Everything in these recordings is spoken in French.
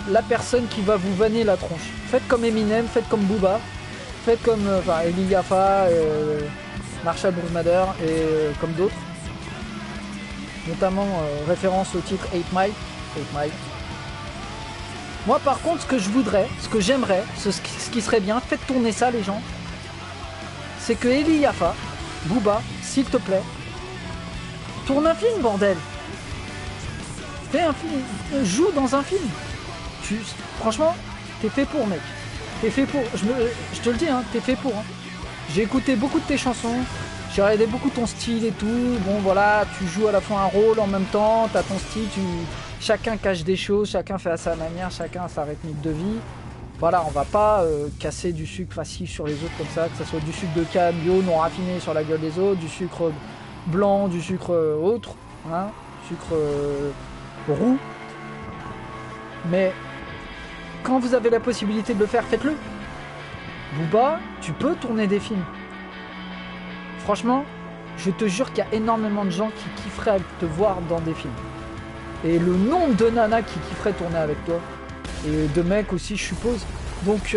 la personne qui va vous vanner la tronche. Faites comme Eminem, faites comme Booba, faites comme Eli Yaffa, Marshall Brumader et comme d'autres. Notamment référence au titre 8 Mile. 8 Mile. Moi par contre ce que je voudrais, ce que j'aimerais, ce qui serait bien, faites tourner ça les gens, c'est que Eli Yaffa, Booba, s'il te plaît, tourne un film bordel. Fais un film, joue dans un film. Franchement, t'es fait pour mec. T'es fait pour, je te le dis, hein, t'es fait pour. Hein. J'ai écouté beaucoup de tes chansons, j'ai regardé beaucoup ton style et tout. Bon voilà, tu joues à la fois un rôle en même temps, t'as ton style, chacun cache des choses, chacun fait à sa manière, chacun a sa rythmique de vie. Voilà, on va pas casser du sucre facile sur les autres comme ça, que ce soit du sucre de canne bio non raffiné sur la gueule des autres, du sucre blanc, du sucre autre, hein, sucre roux. Mais quand vous avez la possibilité de le faire, faites-le. Booba, tu peux tourner des films. Franchement, je te jure qu'il y a énormément de gens qui kifferaient te voir dans des films. Et le nombre de nanas qui kifferaient tourner avec toi. Et de mecs aussi, je suppose. Donc,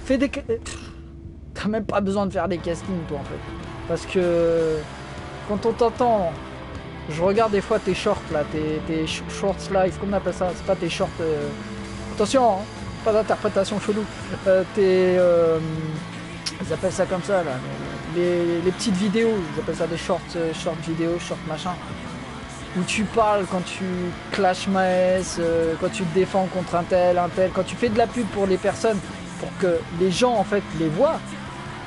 fais des... T'as même pas besoin de faire des castings, toi, en fait. Parce que quand on t'entend... Je regarde des fois tes shorts, là, tes shorts live, comment on appelle ça? C'est pas tes shorts... Attention, hein, pas d'interprétation chelou. Ils appellent ça comme ça, là. Les petites vidéos, ils appellent ça des shorts vidéos, shorts machin. Où tu parles quand tu clash Maes, quand tu te défends contre un tel, quand tu fais de la pub pour les personnes, pour que les gens, en fait, les voient,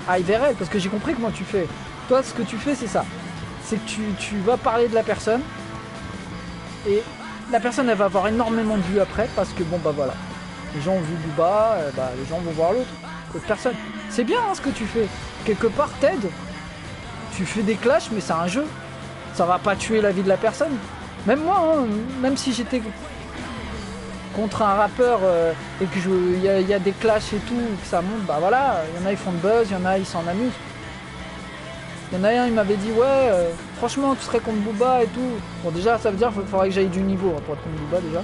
aillent vers elles, parce que j'ai compris comment tu fais. Toi, ce que tu fais, c'est ça. C'est que tu vas parler de la personne, et la personne, elle va avoir énormément de vues après, parce que, bon, bah voilà. Les gens ont vu Booba, les gens vont voir l'autre personne. C'est bien hein, ce que tu fais. Quelque part, t'aides. Tu fais des clashs, mais c'est un jeu. Ça va pas tuer la vie de la personne. Même moi, hein, même si j'étais contre un rappeur et que il y a des clashs et tout, que ça monte, bah voilà, il y en a ils font de buzz, il y en a ils s'en amusent. Il y en a un, il m'avait dit ouais, franchement tu serais contre Booba et tout. Bon déjà ça veut dire qu'il faudrait que j'aille du niveau hein, pour être contre Booba déjà.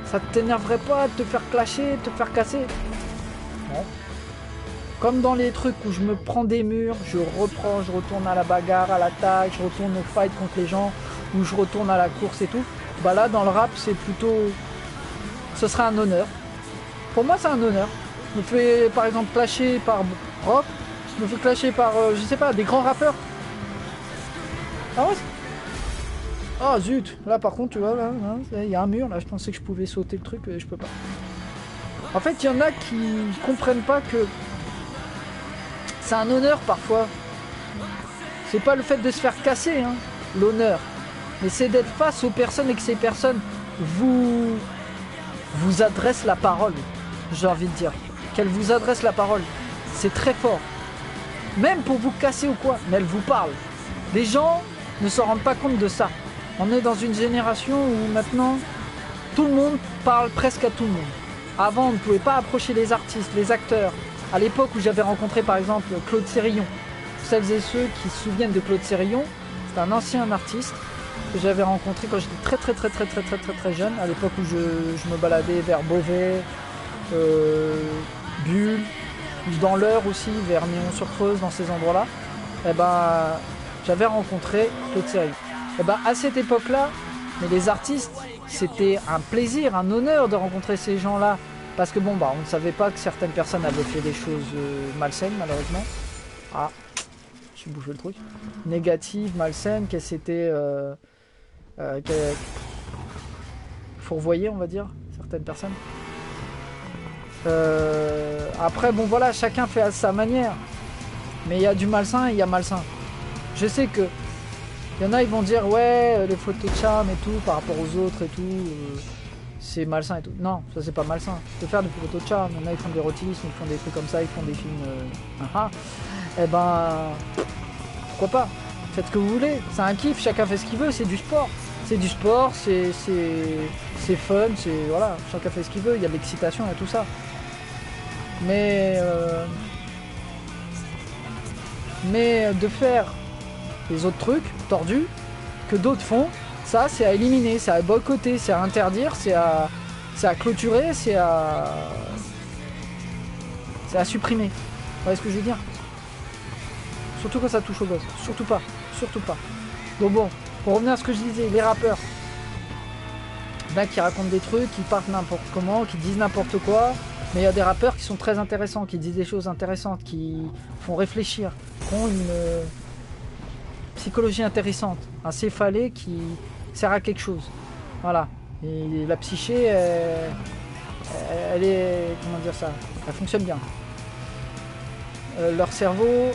Ça t'énerverait pas de te faire clasher, de te faire casser? Non. Comme dans les trucs où je me prends des murs, je retourne à la bagarre, à l'attaque, je retourne au fight contre les gens, ou je retourne à la course et tout. Bah là, dans le rap, c'est plutôt... Ce serait un honneur. Pour moi, c'est un honneur. Je me fais, par exemple, clasher par Rock, je me fais clasher par, je sais pas, des grands rappeurs. Ah ouais? Ah zut, là par contre, tu vois, là, il y a un mur, là, je pensais que je pouvais sauter le truc, mais je peux pas. En fait, il y en a qui comprennent pas que c'est un honneur parfois. C'est pas le fait de se faire casser, hein, l'honneur. Mais c'est d'être face aux personnes et que ces personnes vous adressent la parole. J'ai envie de dire. Qu'elles vous adressent la parole. C'est très fort. Même pour vous casser ou quoi, mais elles vous parlent. Les gens ne se rendent pas compte de ça. On est dans une génération où maintenant, tout le monde parle presque à tout le monde. Avant, on ne pouvait pas approcher les artistes, les acteurs. À l'époque où j'avais rencontré par exemple Claude Sérillon, celles et ceux qui se souviennent de Claude Sérillon, c'est un ancien artiste que j'avais rencontré quand j'étais très jeune, à l'époque où je me baladais vers Beauvais, Bulle, dans l'Eure aussi, vers Nyon-sur-Creuse, dans ces endroits-là. Et ben, j'avais rencontré Claude Sérillon. Et ben, à cette époque-là, mais les artistes, c'était un plaisir, un honneur de rencontrer ces gens-là. Parce que bon, bah, on ne savait pas que certaines personnes avaient fait des choses malsaines, malheureusement. Ah, j'ai bouffé le truc. Négatives, malsaines, qu'elles s'étaient fourvoyées, on va dire, certaines personnes. Après, bon, voilà, chacun fait à sa manière. Mais il y a du malsain et il y a malsain. Je sais que il y en a, ils vont dire, ouais, les photos de charme et tout, par rapport aux autres et tout, c'est malsain et tout. Non, ça c'est pas malsain. Tu peux faire des photos de charme, il y en a, ils font de l'érotisme, ils font des trucs comme ça, ils font des films... Eh ben, pourquoi pas? Faites ce que vous voulez, c'est un kiff, chacun fait ce qu'il veut, c'est du sport. C'est du sport, c'est fun, c'est... Voilà, chacun fait ce qu'il veut, il y a de l'excitation et tout ça. Mais de faire les autres trucs tordus que d'autres font, Ça, c'est à éliminer, c'est à boycotter, c'est à interdire, c'est à clôturer, c'est à supprimer. Vous voyez ce que je veux dire? Surtout quand ça touche aux gosses. Surtout pas. Surtout pas. Donc bon, pour revenir à ce que je disais, les rappeurs, ben, qui racontent des trucs, qui partent n'importe comment, qui disent n'importe quoi. Mais il y a des rappeurs qui sont très intéressants, qui disent des choses intéressantes, qui font réfléchir, qui ont une psychologie intéressante, un céphalée qui sert à quelque chose. Voilà. Et la psyché, elle est... Comment dire ça? Elle fonctionne bien. Leur cerveau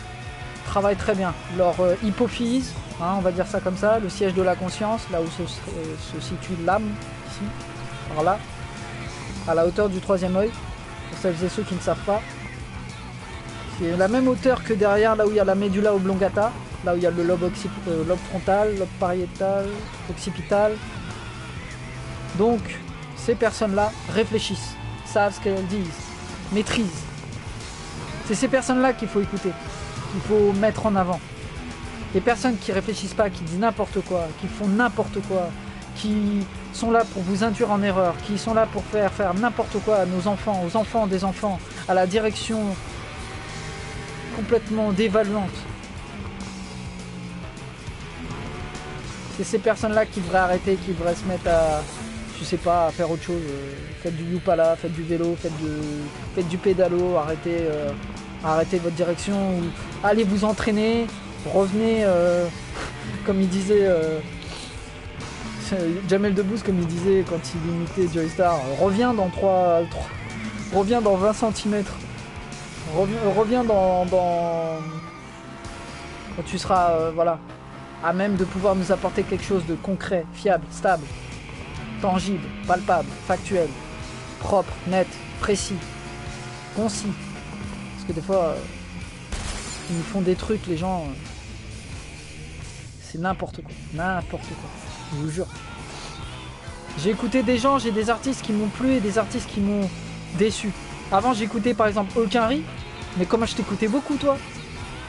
travaille très bien. Leur hypophyse, hein, on va dire ça comme ça, le siège de la conscience, là où se situe l'âme, ici, par là, à la hauteur du troisième œil, pour celles et ceux qui ne savent pas. C'est la même hauteur que derrière, là où il y a la médula oblongata, là où il y a le lobe frontal, lobe pariétal, occipital. Donc, ces personnes-là réfléchissent, savent ce qu'elles disent, maîtrisent. C'est ces personnes-là qu'il faut écouter, qu'il faut mettre en avant. Les personnes qui réfléchissent pas, qui disent n'importe quoi, qui font n'importe quoi, qui sont là pour vous induire en erreur, qui sont là pour faire n'importe quoi à nos enfants, aux enfants des enfants, à la direction complètement dévaluante. C'est ces personnes-là qui devraient arrêter, qui devraient se mettre à, je sais pas, à faire autre chose. Faites du Yupala, faites du vélo, faites du pédalo, arrêtez votre direction, ou allez vous entraîner, revenez, comme il disait Jamel Debbouze, comme il disait quand il imitait Joey Star, reviens dans 20 cm. Reviens dans quand tu seras voilà, à même de pouvoir nous apporter quelque chose de concret, fiable, stable, tangible, palpable, factuel, propre, net, précis, concis. Parce que des fois, ils nous font des trucs, les gens, c'est n'importe quoi, je vous jure. J'ai écouté des gens, j'ai des artistes qui m'ont plu et des artistes qui m'ont déçu. Avant, j'écoutais par exemple Olkinry, mais comment je t'écoutais beaucoup, toi?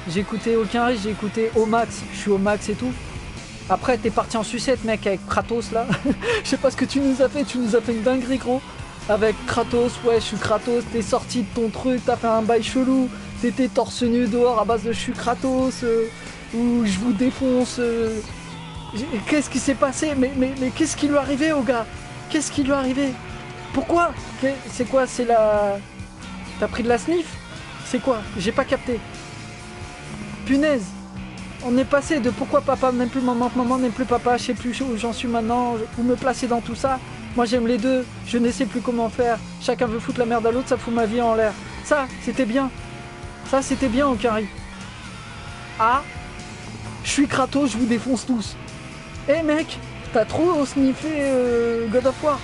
J'ai écouté Olkinry, j'ai écouté Omax, je suis Omax et tout. Après, t'es parti en sucette, mec, avec Kratos, là. Je sais pas ce que tu nous as fait une dinguerie, gros. Avec Kratos, ouais, je suis Kratos, t'es sorti de ton truc, t'as fait un bail chelou. T'étais torse nu dehors à base de je suis Kratos, ou je vous défonce. Qu'est-ce qui s'est passé? Mais qu'est-ce qui lui est arrivé au gars? Qu'est-ce qui lui est arrivé? Pourquoi? C'est quoi? C'est la... T'as pris de la sniff? C'est quoi? J'ai pas capté. Punaise. On est passé de pourquoi papa n'aime plus maman, maman n'aime plus papa, je sais plus où j'en suis maintenant, où me placer dans tout ça. Moi j'aime les deux, je ne sais plus comment faire. Chacun veut foutre la merde à l'autre, ça fout ma vie en l'air. Ça, c'était bien. Ça, c'était bien au carré. Ah, je suis Kratos, je vous défonce tous. Eh mec, t'as trop sniffé God of War.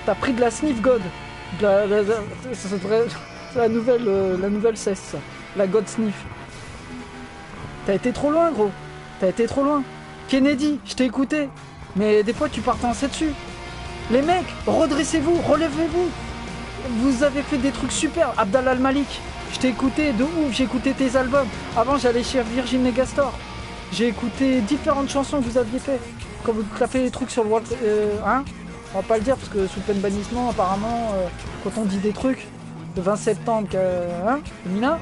T'as pris de la sniff God. C'est la nouvelle cesse, ça. La God sniff. T'as été trop loin, gros. T'as été trop loin. Kennedy, je t'ai écouté. Mais des fois, tu partais en dessus. Les mecs, redressez-vous, relevez-vous. Vous avez fait des trucs super. Abdallah Al-Malik, je t'ai écouté de ouf. J'ai écouté tes albums. Avant, j'allais chez Virgin Megastore. J'ai écouté différentes chansons que vous aviez fait. Quand vous clapez des trucs sur le World... hein, on va pas le dire parce que sous peine de bannissement, apparemment, quand on dit des trucs, le 20 septembre, hein, Mina.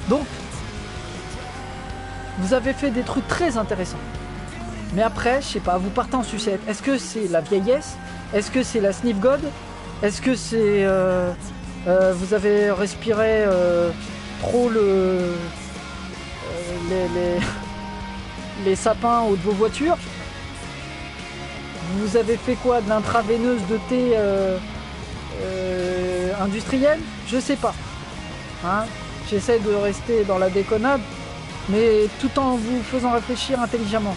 Donc, vous avez fait des trucs très intéressants. Mais après, je sais pas, vous partez en sucette. Est-ce que c'est la vieillesse? Est-ce que c'est la sniff god? Est-ce que c'est... vous avez respiré trop les sapins haut de vos voitures? Vous avez fait quoi? De l'intraveineuse de thé industrielle? Je sais pas. Hein, j'essaie de rester dans la déconnade, mais tout en vous faisant réfléchir intelligemment.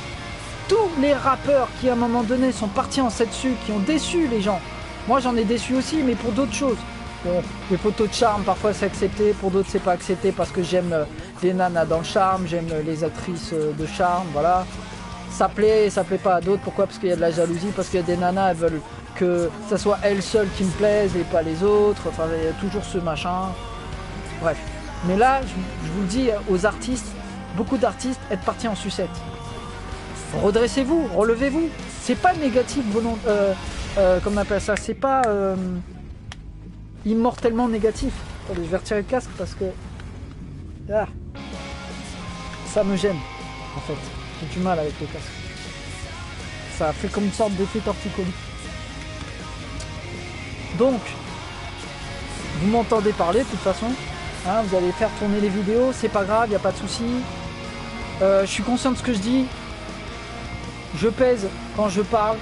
Tous les rappeurs qui à un moment donné sont partis en dessus, qui ont déçu les gens. Moi j'en ai déçu aussi, mais pour d'autres choses. Bon, les photos de charme parfois c'est accepté, pour d'autres c'est pas accepté parce que j'aime les nanas dans le charme, j'aime les actrices de charme, voilà. Ça plaît pas à d'autres, pourquoi? Parce qu'il y a de la jalousie, parce qu'il y a des nanas, elles veulent que ça soit elles seules qui me plaisent et pas les autres, enfin il y a toujours ce machin. Bref. Mais là, je vous le dis aux artistes, beaucoup d'artistes, être partis en sucette. Redressez-vous, relevez-vous. c'est pas négatif comme on appelle ça, c'est pas immortellement négatif. Attendez, je vais retirer le casque parce que ça me gêne en fait. J'ai du mal avec le casque. Ça fait comme une sorte d'effet torticolis. Donc, vous m'entendez parler de toute façon. Hein, vous allez faire tourner les vidéos, c'est pas grave, il n'y a pas de souci. Je suis conscient de ce que je dis. Je pèse quand je parle.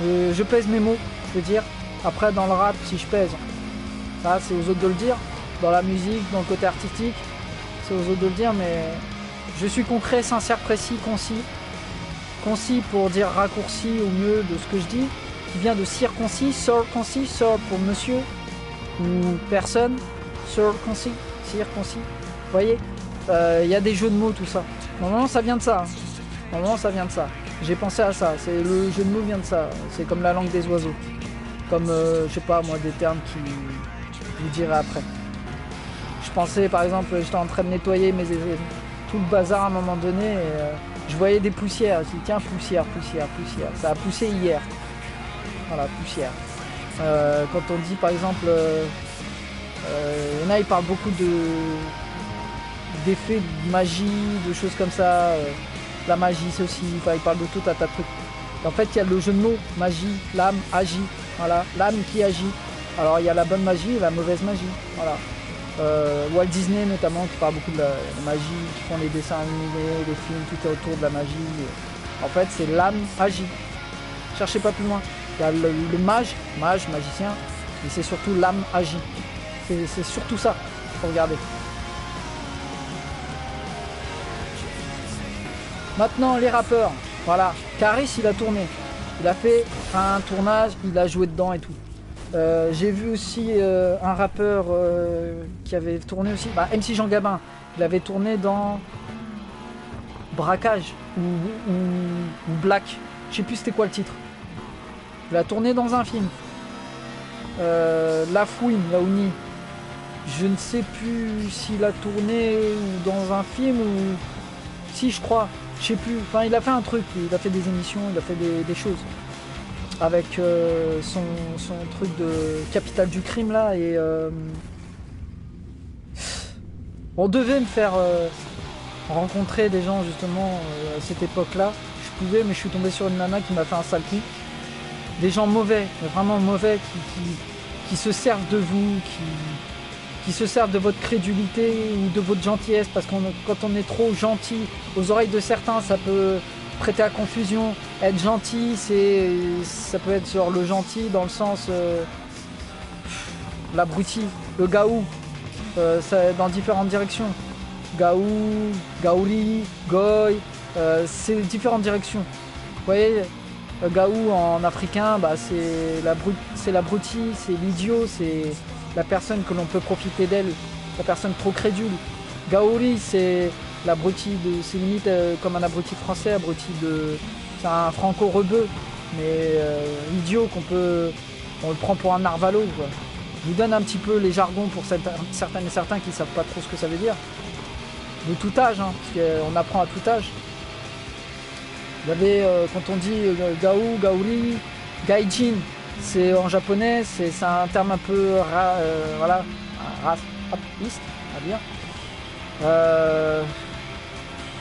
Je pèse mes mots, je veux dire. Après, dans le rap, si je pèse, ça c'est aux autres de le dire. Dans la musique, dans le côté artistique, c'est aux autres de le dire, mais je suis concret, sincère, précis, concis. Concis pour dire raccourci au mieux de ce que je dis, qui vient de circoncis, circoncis, sir pour monsieur ou personne, circoncis, circoncis. Vous voyez, il y a des jeux de mots, tout ça. Normalement, ça vient de ça. Normalement, ça vient de ça. J'ai pensé à ça. C'est le jeu de mots vient de ça. C'est comme la langue des oiseaux. Comme, je sais pas moi, des termes qui je vous dirai après. Je pensais, par exemple, j'étais en train de nettoyer tout le bazar à un moment donné. Et, je voyais des poussières. Je dis tiens, poussière, poussière, poussière. Ça a poussé hier. Voilà, poussière. Quand on dit par exemple, il y en a, ils parlent beaucoup d'effets de magie, de choses comme ça. La magie, c'est aussi. Enfin, ils parlent de tout un tas de trucs. Et en fait, il y a le jeu de mots magie, l'âme, agit. Voilà, l'âme qui agit. Alors, il y a la bonne magie et la mauvaise magie. Voilà. Walt Disney notamment qui parle beaucoup de la magie, qui font les dessins animés, les films, tout est autour de la magie. En fait, c'est l'âme agit. Cherchez pas plus loin. Il y a le mage, magicien, et c'est surtout l'âme agit. C'est surtout ça, faut regarder. Maintenant, les rappeurs. Voilà, Caris, il a tourné. Il a fait un tournage, il a joué dedans et tout. J'ai vu aussi un rappeur qui avait tourné aussi, MC Jean Gabin, il avait tourné dans Braquage ou Black, je sais plus c'était quoi le titre. Il a tourné dans un film. La Fouine, Laouni, je ne sais plus s'il a tourné dans un film ou si je crois, je sais plus. Enfin, il a fait un truc, il a fait des émissions, il a fait des choses. Avec son truc de Capitale du crime là et on devait me faire rencontrer des gens justement à cette époque là, je pouvais, mais je suis tombé sur une nana qui m'a fait un sale coup, des gens mauvais, vraiment mauvais qui se servent de vous, qui se servent de votre crédulité ou de votre gentillesse, parce que quand on est trop gentil aux oreilles de certains, ça peut prêter à confusion. Être gentil, ça peut être genre le gentil dans le sens l'abruti, le gaou, dans différentes directions. Gaou, gaouli, goy, c'est différentes directions. Vous voyez, gaou en africain, c'est l'abruti, c'est l'idiot, c'est la personne que l'on peut profiter d'elle, la personne trop crédule. Gaouli, c'est l'abruti c'est limite comme un abruti français, c'est un franco-rebeu, mais idiot on le prend pour un narvalo, quoi. Je vous donne un petit peu les jargons pour certaines et certains qui ne savent pas trop ce que ça veut dire. De tout âge, hein, parce qu'on apprend à tout âge. Vous avez, quand on dit gaou, gaouli, gaijin, c'est en japonais, c'est un terme un peu raciste, on va dire.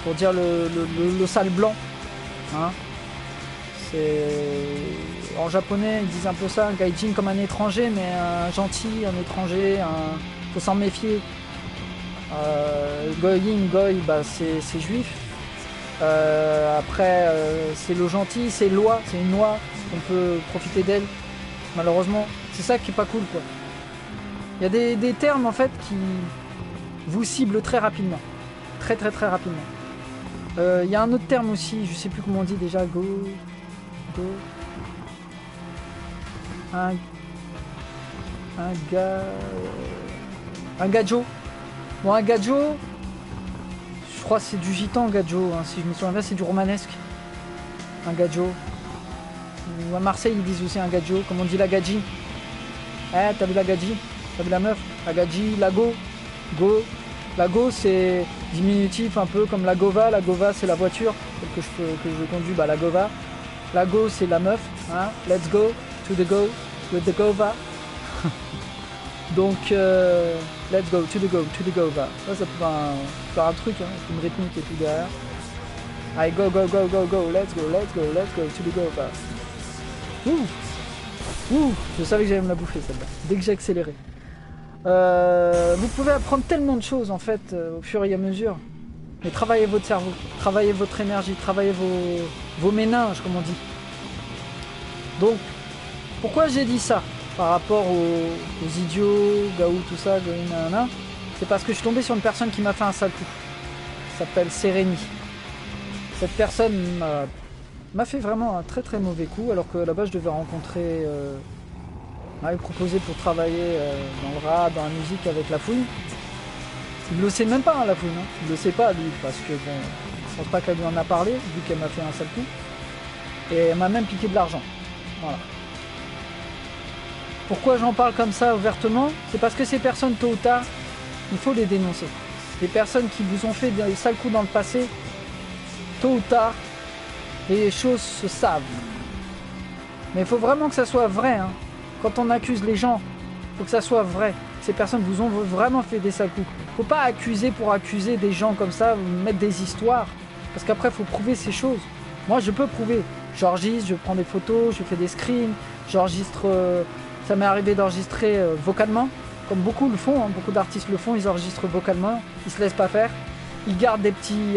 Pour dire le sale blanc, hein. C'est en japonais ils disent un peu ça, gaijin comme un étranger, mais un gentil, un étranger, faut s'en méfier. Goyin, goy, c'est juif. Après c'est le gentil, c'est loi, c'est une loi, on peut profiter d'elle. Malheureusement, c'est ça qui est pas cool, quoi. Il y a des termes en fait qui vous ciblent très rapidement, très rapidement. Il y a un autre terme aussi, je sais plus comment on dit déjà, un gadjo. Bon, un gadjo, je crois que c'est du gitan, gadjo, hein, si je me souviens bien, c'est du romanesque. Un gadjo. Ou à Marseille, ils disent aussi un gadjo, comme on dit la gadji. T'as vu la gadji? T'as vu la meuf? La gadji, la go. La go, c'est diminutif un peu comme la gova. La gova, c'est la voiture que je conduis, la gova. La go, c'est la meuf. Hein. Let's go, to the go, with the gova. Donc, let's go, to the gova. Ça peut faire un truc, hein, une rythmique et tout derrière. Allez, go, go, go, go, go, let's go, to the gova. Ouh, je savais que j'allais me la bouffer celle-là, dès que j'ai accéléré. Vous pouvez apprendre tellement de choses en fait au fur et à mesure. Mais travaillez votre cerveau, travaillez votre énergie, travaillez vos méninges comme on dit. Donc, pourquoi j'ai dit ça par rapport aux idiots, Gaou, tout ça, c'est parce que je suis tombé sur une personne qui m'a fait un sale coup. Elle s'appelle Sérénie. Cette personne m'a fait vraiment un très très mauvais coup, alors que là-bas je devais rencontrer... m'avait proposé pour travailler dans le rap, dans la musique avec La Fouine. Il le sait même pas, hein, La Fouine. Hein. Il le sait pas, lui, parce que bon, je pense pas qu'elle lui en a parlé, vu qu'elle m'a fait un sale coup. Et elle m'a même piqué de l'argent. Voilà. Pourquoi j'en parle comme ça ouvertement? C'est parce que ces personnes, tôt ou tard, il faut les dénoncer. Les personnes qui vous ont fait des sales coups dans le passé, tôt ou tard, les choses se savent. Mais il faut vraiment que ça soit vrai. Hein. Quand on accuse les gens, il faut que ça soit vrai. Ces personnes vous ont vraiment fait des sales coups. Faut pas accuser pour accuser des gens comme ça, mettre des histoires. Parce qu'après, il faut prouver ces choses. Moi, je peux prouver. J'enregistre, je prends des photos, je fais des screens, j'enregistre... ça m'est arrivé d'enregistrer vocalement, comme beaucoup le font, hein, beaucoup d'artistes le font, ils enregistrent vocalement, ils se laissent pas faire. Ils gardent des petits...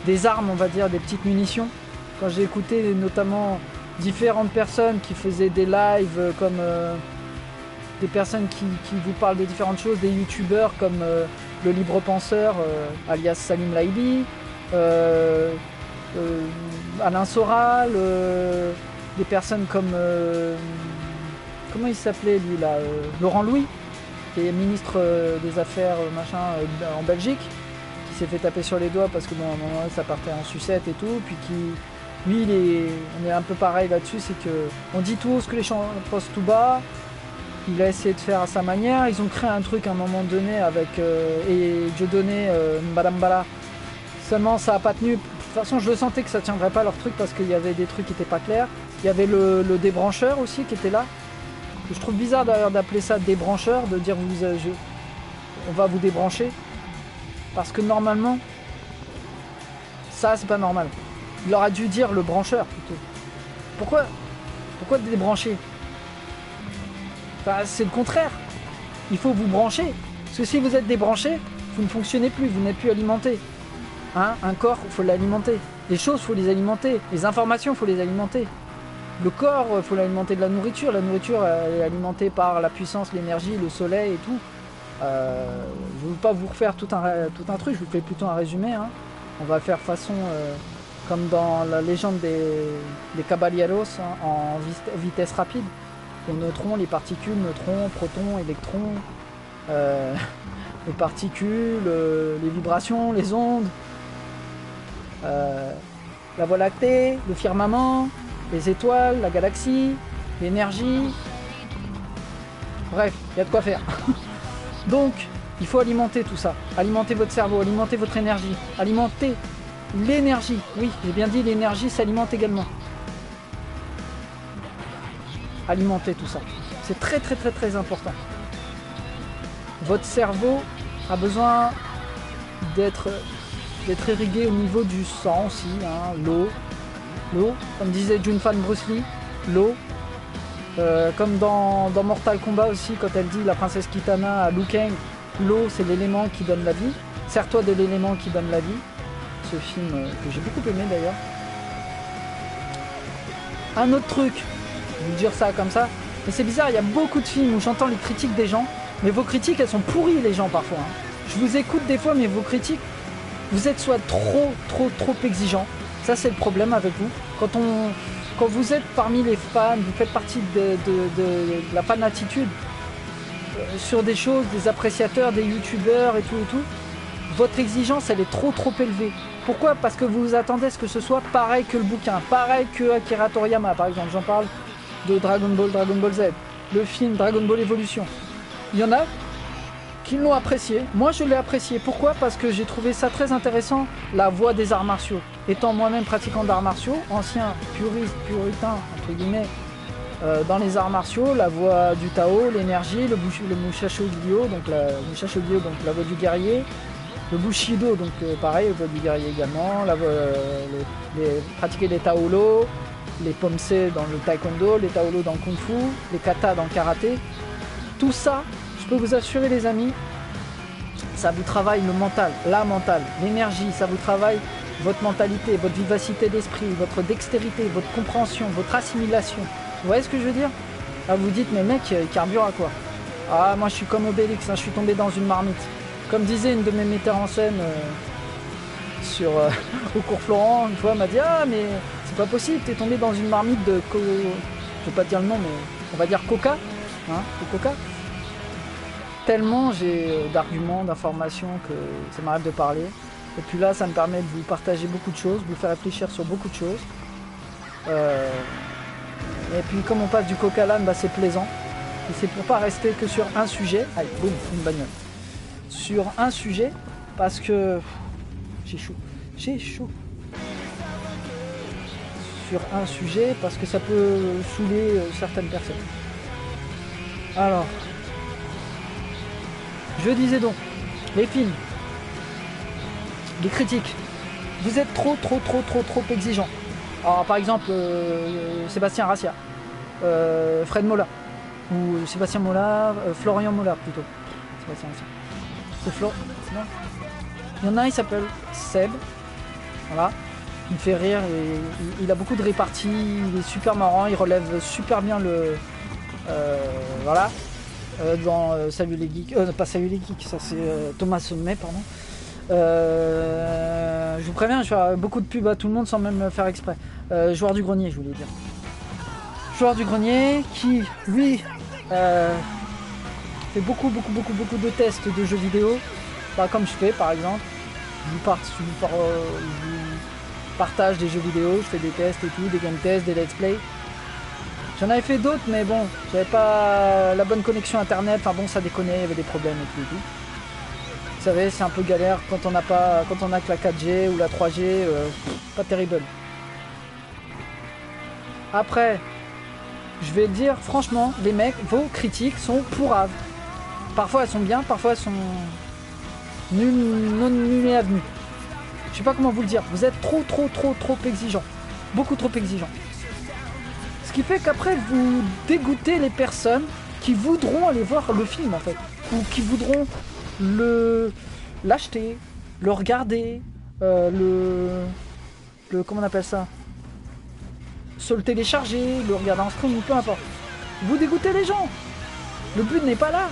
des armes, on va dire, des petites munitions. Quand j'ai écouté notamment différentes personnes qui faisaient des lives comme... des personnes qui vous parlent de différentes choses, des youtubeurs comme le libre penseur, alias Salim Laibi, Alain Soral, des personnes comme comment il s'appelait lui là, Laurent Louis, qui est ministre des Affaires en Belgique, qui s'est fait taper sur les doigts parce que bon, à un moment ça partait en sucette et tout, puis qui lui on est un peu pareil là-dessus, c'est que on dit tout haut ce que les gens pensent tout bas. Il a essayé de faire à sa manière. Ils ont créé un truc à un moment donné avec et Dieudonné, Madame Bala. Seulement ça n'a pas tenu. De toute façon je le sentais que ça tiendrait pas leur truc parce qu'il y avait des trucs qui n'étaient pas clairs. Il y avait le débrancheur aussi qui était là. Je trouve bizarre d'ailleurs d'appeler ça débrancheur, de dire on va vous débrancher. Parce que normalement, ça c'est pas normal. Il aurait dû dire le brancheur plutôt. Pourquoi débrancher? Enfin, c'est le contraire. Il faut vous brancher. Parce que si vous êtes débranché, vous ne fonctionnez plus, vous n'êtes plus alimenté. Hein? Un corps, il faut l'alimenter. Les choses, il faut les alimenter. Les informations, il faut les alimenter. Le corps, il faut l'alimenter de la nourriture. La nourriture elle est alimentée par la puissance, l'énergie, le soleil et tout. Je ne veux pas vous refaire tout un truc, je vous fais plutôt un résumé. Hein. On va faire façon, comme dans la légende des Caballeros, hein, en vitesse rapide. Les neutrons, les particules, neutrons, protons, électrons, les particules, les vibrations, les ondes, la Voie lactée, le firmament, les étoiles, la galaxie, l'énergie. Bref, il y a de quoi faire. Donc, il faut alimenter tout ça. Alimenter votre cerveau, alimenter votre énergie, alimenter l'énergie. Oui, j'ai bien dit, l'énergie s'alimente également. Alimenter tout ça. C'est très très très très important. Votre cerveau a besoin d'être irrigué au niveau du sang aussi, hein, l'eau, comme disait Jun-Fan Bruce Lee, l'eau. Comme dans Mortal Kombat aussi, quand elle dit la princesse Kitana à Liu Kang, l'eau c'est l'élément qui donne la vie. Sers-toi de l'élément qui donne la vie. Ce film que j'ai beaucoup aimé d'ailleurs. Un autre truc, je vais vous dire ça comme ça, mais c'est bizarre, il y a beaucoup de films où j'entends les critiques des gens, mais vos critiques elles sont pourries les gens parfois. Hein. Je vous écoute des fois, mais vos critiques, vous êtes soit trop exigeants. Ça c'est le problème avec vous. Quand vous êtes parmi les fans, vous faites partie de la fanatitude sur des choses, des appréciateurs, des youtubeurs et tout, votre exigence elle est trop élevée. Pourquoi? Parce que vous vous attendez à ce que ce soit pareil que le bouquin, pareil que Akira Toriyama par exemple, j'en parle de Dragon Ball Z, le film Dragon Ball Evolution. Il y en a qui l'ont apprécié, moi je l'ai apprécié. Pourquoi? Parce que j'ai trouvé ça très intéressant, la voie des arts martiaux. étant moi-même pratiquant d'arts martiaux, ancien puritain, entre guillemets, dans les arts martiaux, la voie du Tao, l'énergie, le Mushaku Ryo, donc la voie du guerrier, le Bushido, donc pareil, la voie du guerrier également, pratiquer les Taolo, les Pomse dans le Taekwondo, les Taolo dans le Kung Fu, les Kata dans le Karaté. Tout ça, je peux vous assurer les amis, ça vous travaille le mental, la mentale, l'énergie, ça vous travaille votre mentalité, votre vivacité d'esprit, votre dextérité, votre compréhension, votre assimilation. Vous voyez ce que je veux dire? Ah, vous dites, mais mec, il carbure à quoi? Ah, moi je suis comme Obélix, hein, je suis tombé dans une marmite. Comme disait une de mes metteurs en scène au cours Florent, une fois, elle m'a dit, ah, mais c'est pas possible, t'es tombé dans une marmite de je vais pas dire le nom, mais on va dire Coca, hein, de Coca. Tellement j'ai d'arguments, d'informations que ça m'arrête de parler. Et puis là, ça me permet de vous partager beaucoup de choses, de vous faire réfléchir sur beaucoup de choses. Et puis comme on passe du coq à l'âne, bah, c'est plaisant. Et c'est pour pas rester que sur un sujet. Allez, boum, une bagnole. Sur un sujet, parce que... J'ai chaud. Sur un sujet, parce que ça peut saouler certaines personnes. Alors... Je disais donc, les films, les critiques, vous êtes trop exigeants. Alors par exemple, Sébastien Rassia, Fred Mola, ou Sébastien Mola, Florian Mola plutôt. Sébastien Rassia. C'est Flo. Non. Il y en a un, il s'appelle Seb. Voilà. Il me fait rire, il a beaucoup de réparties, il est super marrant, il relève super bien le... voilà. Dans Salut les Geeks, pas Salut les Geeks, ça c'est Thomas Sommet, pardon. Je vous préviens, je fais beaucoup de pubs à tout le monde sans même faire exprès. Joueur du grenier, je voulais dire. Joueur du grenier qui, lui, fait beaucoup de tests de jeux vidéo, bah, comme je fais par exemple. Je vous partage des jeux vidéo, je fais des tests et tout, des game tests, des let's play. J'en avais fait d'autres, mais bon, j'avais pas la bonne connexion internet, enfin bon, ça déconnait, il y avait des problèmes et tout. Vous savez, c'est un peu galère quand on a que la 4G ou la 3G, pas terrible. Après, je vais le dire, franchement, les mecs, vos critiques sont pourraves. Parfois elles sont bien, parfois elles sont nulles et avenues. Je sais pas comment vous le dire, vous êtes trop exigeants. Beaucoup trop exigeants. Ce qui fait qu'après vous dégoûtez les personnes qui voudront aller voir le film en fait, ou qui voudront l'acheter, le regarder, comment on appelle ça, se le télécharger, le regarder en stream ou peu importe. Vous dégoûtez les gens. Le but n'est pas là.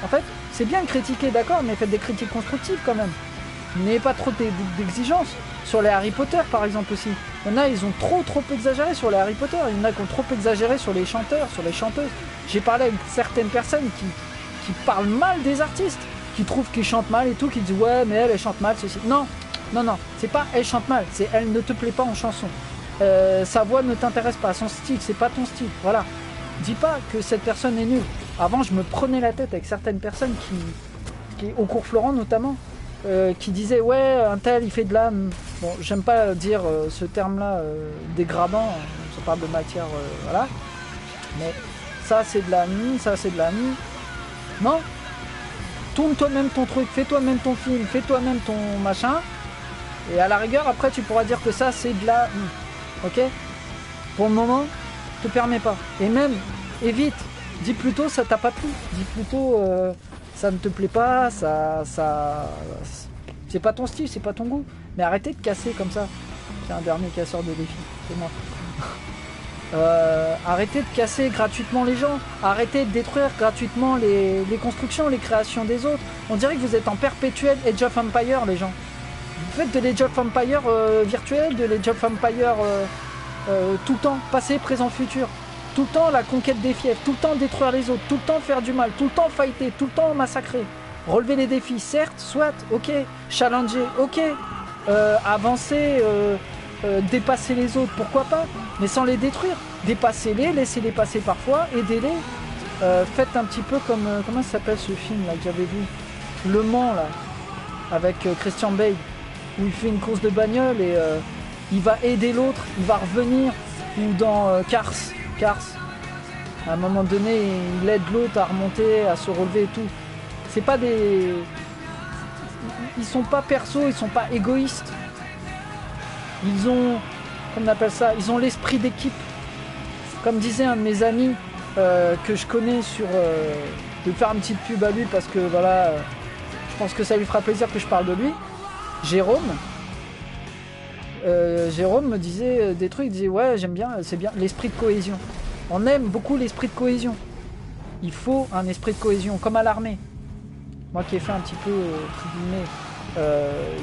En fait, c'est bien de critiquer, d'accord, mais faites des critiques constructives quand même. N'ayez pas trop d'exigences. Sur les Harry Potter par exemple aussi. Il y en a, ils ont trop exagéré sur les Harry Potter. Il y en a qui ont trop exagéré sur les chanteurs, sur les chanteuses. J'ai parlé avec certaines personnes qui parlent mal des artistes, qui trouvent qu'ils chantent mal et tout, qui disent ouais mais elle chante mal ceci. Non, c'est pas elle chante mal, c'est elle ne te plaît pas en chanson. Sa voix ne t'intéresse pas, son style, c'est pas ton style. Voilà. Dis pas que cette personne est nulle. Avant je me prenais la tête avec certaines personnes qui au cours Florent notamment. Qui disait ouais un tel il fait de la... Bon j'aime pas dire ce terme là dégradant, ça parle de matière voilà, mais ça c'est de la ça c'est de la non, tourne toi-même ton truc, fais toi-même ton film, fais toi-même ton machin, et à la rigueur après tu pourras dire que ça c'est de la ok. Pour le moment te permets pas, et même évite, dis plutôt ça t'a pas plu, dis plutôt ça ne te plaît pas, ça c'est pas ton style, c'est pas ton goût. Mais arrêtez de casser comme ça. C'est un dernier casseur de défi, c'est moi. Arrêtez de casser gratuitement les gens. Arrêtez de détruire gratuitement les constructions, les créations des autres. On dirait que vous êtes en perpétuel Age of Empire, les gens. Vous faites de l'Age of Empire virtuel, de l'Age of Empire tout le temps, passé, présent, futur. Tout le temps la conquête des fiefs, tout le temps détruire les autres, tout le temps faire du mal, tout le temps fighter, tout le temps massacrer. Relever les défis, certes, soit, ok. Challenger, ok. Avancer, dépasser les autres, pourquoi pas. Mais sans les détruire. Dépassez-les, laissez-les passer parfois, aidez-les. Faites un petit peu comme... comment ça s'appelle ce film là que j'avais vu, Le Mans là, avec Christian Bale, où il fait une course de bagnole et il va aider l'autre, il va revenir. Ou dans Cars, à un moment donné, il aide l'autre à remonter, à se relever et tout. C'est pas des... Ils sont pas perso, ils sont pas égoïstes. Ils ont, comment on appelle ça, ils ont l'esprit d'équipe. Comme disait un de mes amis que je connais sur... de faire une petite pub à lui parce que voilà, je pense que ça lui fera plaisir que je parle de lui. Jérôme me disait des trucs, il disait ouais j'aime bien, c'est bien l'esprit de cohésion. On aime beaucoup l'esprit de cohésion. Il faut un esprit de cohésion, comme à l'armée. Moi qui ai fait un petit peu,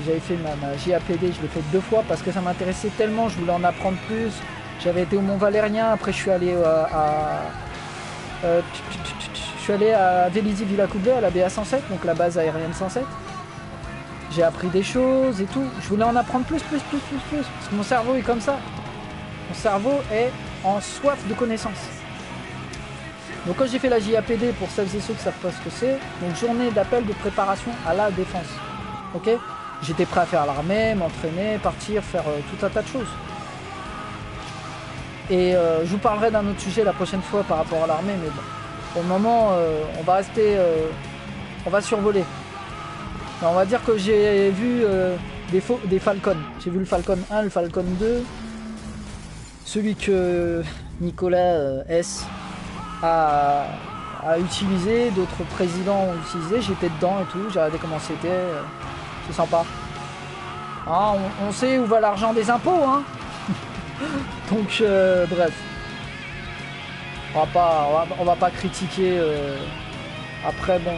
j'avais fait ma JAPD, je l'ai fait 2 fois parce que ça m'intéressait tellement, je voulais en apprendre plus. J'avais été au Mont Valérien, après je suis allé à Vélizy-Villacoublay, à la BA 107, donc la base aérienne 107. J'ai appris des choses et tout. Je voulais en apprendre plus. Parce que mon cerveau est comme ça. Mon cerveau est en soif de connaissances. Donc quand j'ai fait la JAPD, pour celles et ceux qui ne savent pas ce que c'est, donc journée d'appel de préparation à la défense. Ok ? J'étais prêt à faire l'armée, m'entraîner, partir, faire tout un tas de choses. Et je vous parlerai d'un autre sujet la prochaine fois par rapport à l'armée, mais bon. Pour le moment, on va rester... on va survoler. On va dire que j'ai vu des Falcons. J'ai vu le Falcon 1, le Falcon 2. Celui que Nicolas S a utilisé, d'autres présidents ont utilisé. J'étais dedans et tout, j'ai regardé comment c'était. C'est sympa. Hein, on sait où va l'argent des impôts. Hein. Donc bref. On va pas critiquer. Après bon.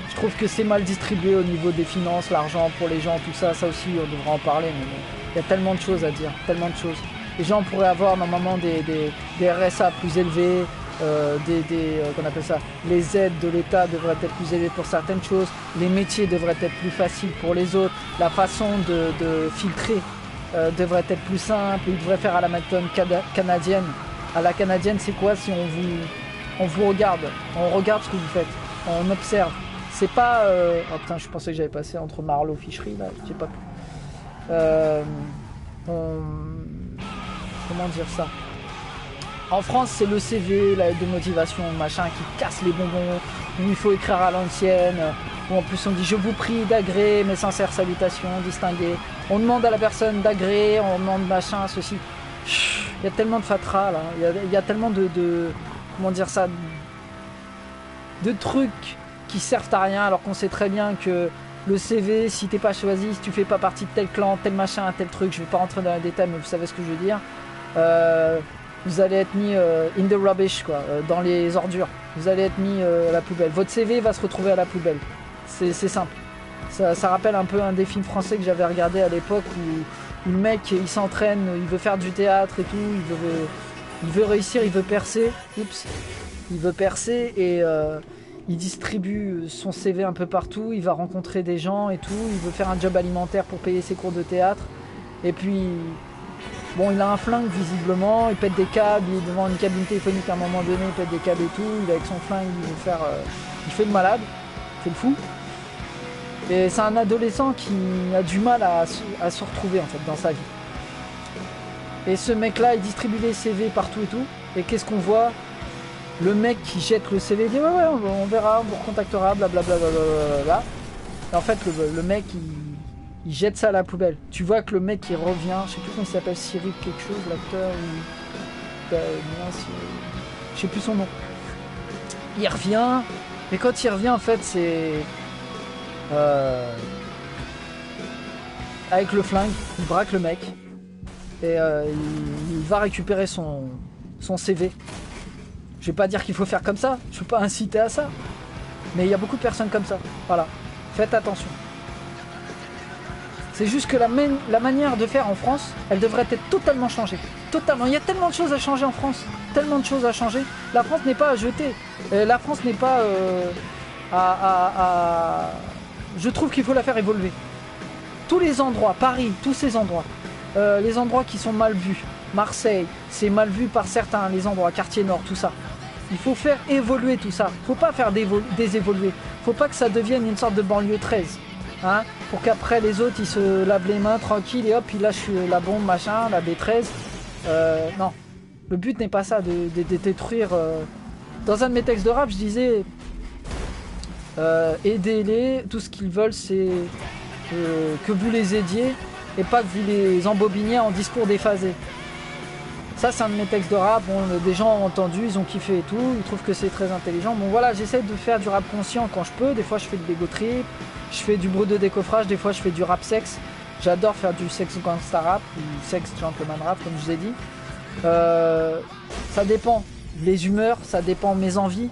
Je trouve que c'est mal distribué au niveau des finances, l'argent pour les gens, tout ça, ça aussi on devrait en parler, mais bon, il y a tellement de choses à dire, tellement de choses. Les gens pourraient avoir normalement des RSA plus élevés, qu'on appelle ça, les aides de l'État devraient être plus élevées pour certaines choses, les métiers devraient être plus faciles pour les autres, la façon de filtrer devrait être plus simple, ils devraient faire à la méthode canadienne. À la canadienne, c'est quoi? Si on vous regarde, on regarde ce que vous faites, on observe. C'est pas... Oh putain, je pensais que j'avais passé entre Marlowe Ficherie, là, j'ai pas pu. Comment dire ça? En France, c'est le CV, la lettre de motivation, machin, qui casse les bonbons, où il faut écrire à l'ancienne, où en plus on dit « Je vous prie d'agréer mes sincères salutations, distinguées ». On demande à la personne d'agréer, on demande machin, ceci. Il y a tellement de fatras, là. Il y a tellement de... Comment dire ça? De trucs qui servent à rien, alors qu'on sait très bien que le CV, si t'es pas choisi, si tu fais pas partie de tel clan, tel machin, tel truc, je vais pas rentrer dans les détails, mais vous savez ce que je veux dire, vous allez être mis in the rubbish, quoi, dans les ordures. Vous allez être mis à la poubelle. Votre CV va se retrouver à la poubelle. C'est simple. Ça rappelle un peu un des films français que j'avais regardé à l'époque où le mec, il s'entraîne, il veut faire du théâtre et tout, il veut réussir, il veut percer. Oups. Il veut percer et... il distribue son CV un peu partout, il va rencontrer des gens et tout, il veut faire un job alimentaire pour payer ses cours de théâtre. Et puis, bon, il a un flingue visiblement, il pète des câbles, il est devant une cabine téléphonique à un moment donné, il pète des câbles et tout, il est avec son flingue, il fait le malade, il fait le fou. Et c'est un adolescent qui a du mal à se retrouver en fait dans sa vie. Et ce mec-là, il distribue les CV partout et tout, et qu'est-ce qu'on voit ? Le mec qui jette le CV dit ouais on verra, on vous recontactera, blablabla. Et en fait le mec il jette ça à la poubelle. Tu vois que le mec il revient, je sais plus comment il s'appelle, Cyril quelque chose, l'acteur, je sais plus son nom. Il revient, et quand il revient en fait c'est avec le flingue, il braque le mec et il va récupérer son CV. Je vais pas dire qu'il faut faire comme ça, je peux pas inciter à ça. Mais il y a beaucoup de personnes comme ça. Voilà. Faites attention. C'est juste que la manière de faire en France, elle devrait être totalement changée. Totalement. Il y a tellement de choses à changer en France. Tellement de choses à changer. La France n'est pas à jeter. La France n'est pas Je trouve qu'il faut la faire évoluer. Tous les endroits, Paris, tous ces endroits. Les endroits qui sont mal vus. Marseille, c'est mal vu par certains, les endroits, quartier nord, tout ça. Il faut faire évoluer tout ça. Faut pas faire désévoluer. Faut pas que ça devienne une sorte de banlieue 13. hein, pour qu'après les autres ils se lavent les mains tranquille et hop ils lâchent la bombe machin, la B13. Non, le but n'est pas ça de détruire. Dans un de mes textes de rap je disais aidez-les, tout ce qu'ils veulent c'est que vous les aidiez et pas que vous les embobiniez en discours déphasé. Ça c'est un de mes textes de rap, bon, des gens ont entendu, ils ont kiffé et tout, ils trouvent que c'est très intelligent. Bon voilà, j'essaie de faire du rap conscient quand je peux, des fois je fais de l'ego trip, je fais du bruit de décoffrage, des fois je fais du rap sexe. J'adore faire du sex gangsta rap ou sex gentleman rap comme je vous ai dit. Ça dépend, les humeurs, ça dépend mes envies.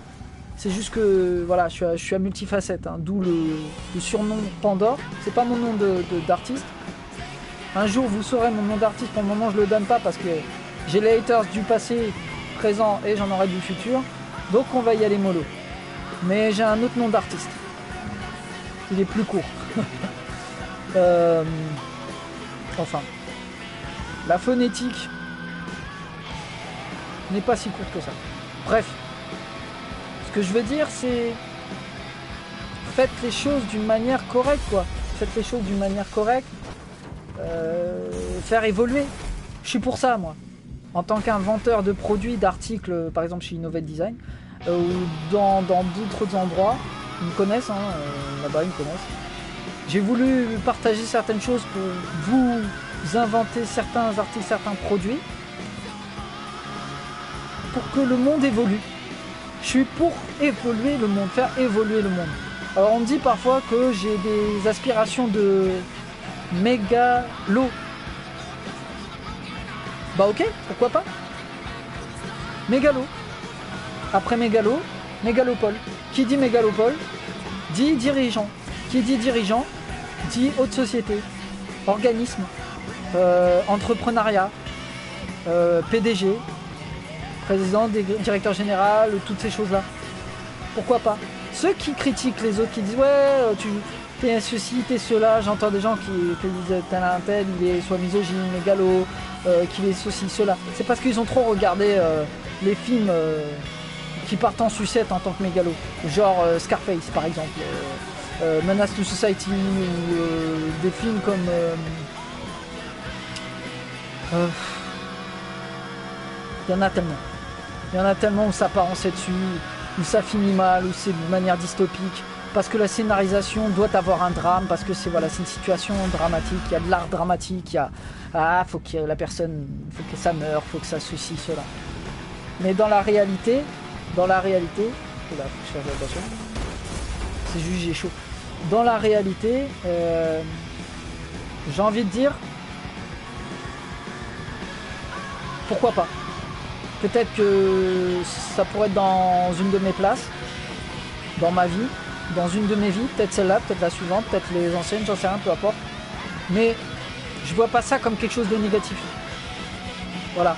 C'est juste que voilà, je suis à multifacette, hein, d'où le surnom Pandore. C'est pas mon nom d'artiste. Un jour vous saurez mon nom d'artiste, pour le moment je le donne pas parce que j'ai les haters du passé, présent et j'en aurai du futur. Donc on va y aller mollo. Mais j'ai un autre nom d'artiste. Il est plus court. Enfin. La phonétique n'est pas si courte que ça. Bref. Ce que je veux dire c'est... Faites les choses d'une manière correcte quoi. Faites les choses d'une manière correcte. Faire évoluer. Je suis pour ça moi. En tant qu'inventeur de produits, d'articles, par exemple chez Innovate Design, ou dans d'autres endroits, ils me connaissent, hein, là-bas ils me connaissent. J'ai voulu partager certaines choses pour vous inventer certains articles, certains produits, pour que le monde évolue. Je suis pour évoluer le monde, faire évoluer le monde. Alors on me dit parfois que j'ai des aspirations de mégalo. Bah ok, pourquoi pas. Mégalo. Après mégalo, mégalopole. Qui dit mégalopole dit dirigeant. Qui dit dirigeant dit haute société, organisme, entrepreneuriat, PDG, président, directeur général, toutes ces choses-là. Pourquoi pas. Ceux qui critiquent les autres, qui disent ouais, tu t'es ceci, t'es cela, j'entends des gens qui disent tel un tel, il est soit misogyne, mégalo, qu'il est ceci, cela. C'est parce qu'ils ont trop regardé les films qui partent en sucette en tant que mégalo. Genre Scarface par exemple, Menace to Society, ou des films comme... Il y en a tellement. Il y en a tellement où ça part en dessus, où ça finit mal, où c'est de manière dystopique. Parce que la scénarisation doit avoir un drame, parce que c'est voilà, c'est une situation dramatique, il y a de l'art dramatique, il y a faut que la personne, faut que ça meure, faut que ça ceci, cela. Mais dans la réalité, oula, faut que je fasse attention. C'est juste j'ai chaud. Dans la réalité, j'ai envie de dire, pourquoi pas. Peut-être que ça pourrait être dans une de mes places, dans ma vie. Dans une de mes vies, peut-être celle-là, peut-être la suivante, peut-être les anciennes, j'en sais rien, peu importe. Mais je vois pas ça comme quelque chose de négatif. Voilà.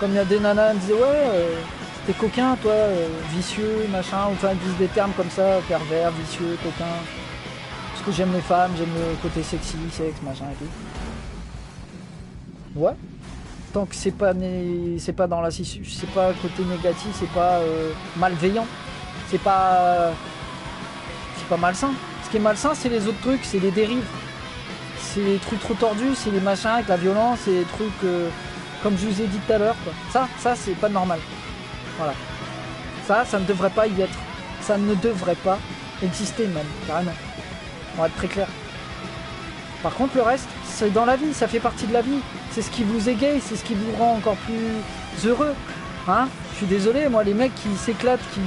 Comme il y a des nanas qui disaient ouais, t'es coquin toi, vicieux, machin, enfin ils disent des termes comme ça, pervers, vicieux, coquin. Parce que j'aime les femmes, j'aime le côté sexy, sexe, machin et tout. Ouais. Tant que c'est pas dans la c'est pas côté négatif, c'est pas malveillant, c'est pas malsain. Ce qui est malsain, c'est les autres trucs, c'est les dérives. C'est les trucs trop tordus, c'est les machins avec la violence, c'est les trucs comme je vous ai dit tout à l'heure. Ça c'est pas normal. Voilà. Ça ne devrait pas y être. Ça ne devrait pas exister même, carrément. On va être très clair. Par contre, le reste, c'est dans la vie, ça fait partie de la vie. C'est ce qui vous égaye, c'est ce qui vous rend encore plus heureux. Hein? Je suis désolé, moi, les mecs qui s'éclatent, qui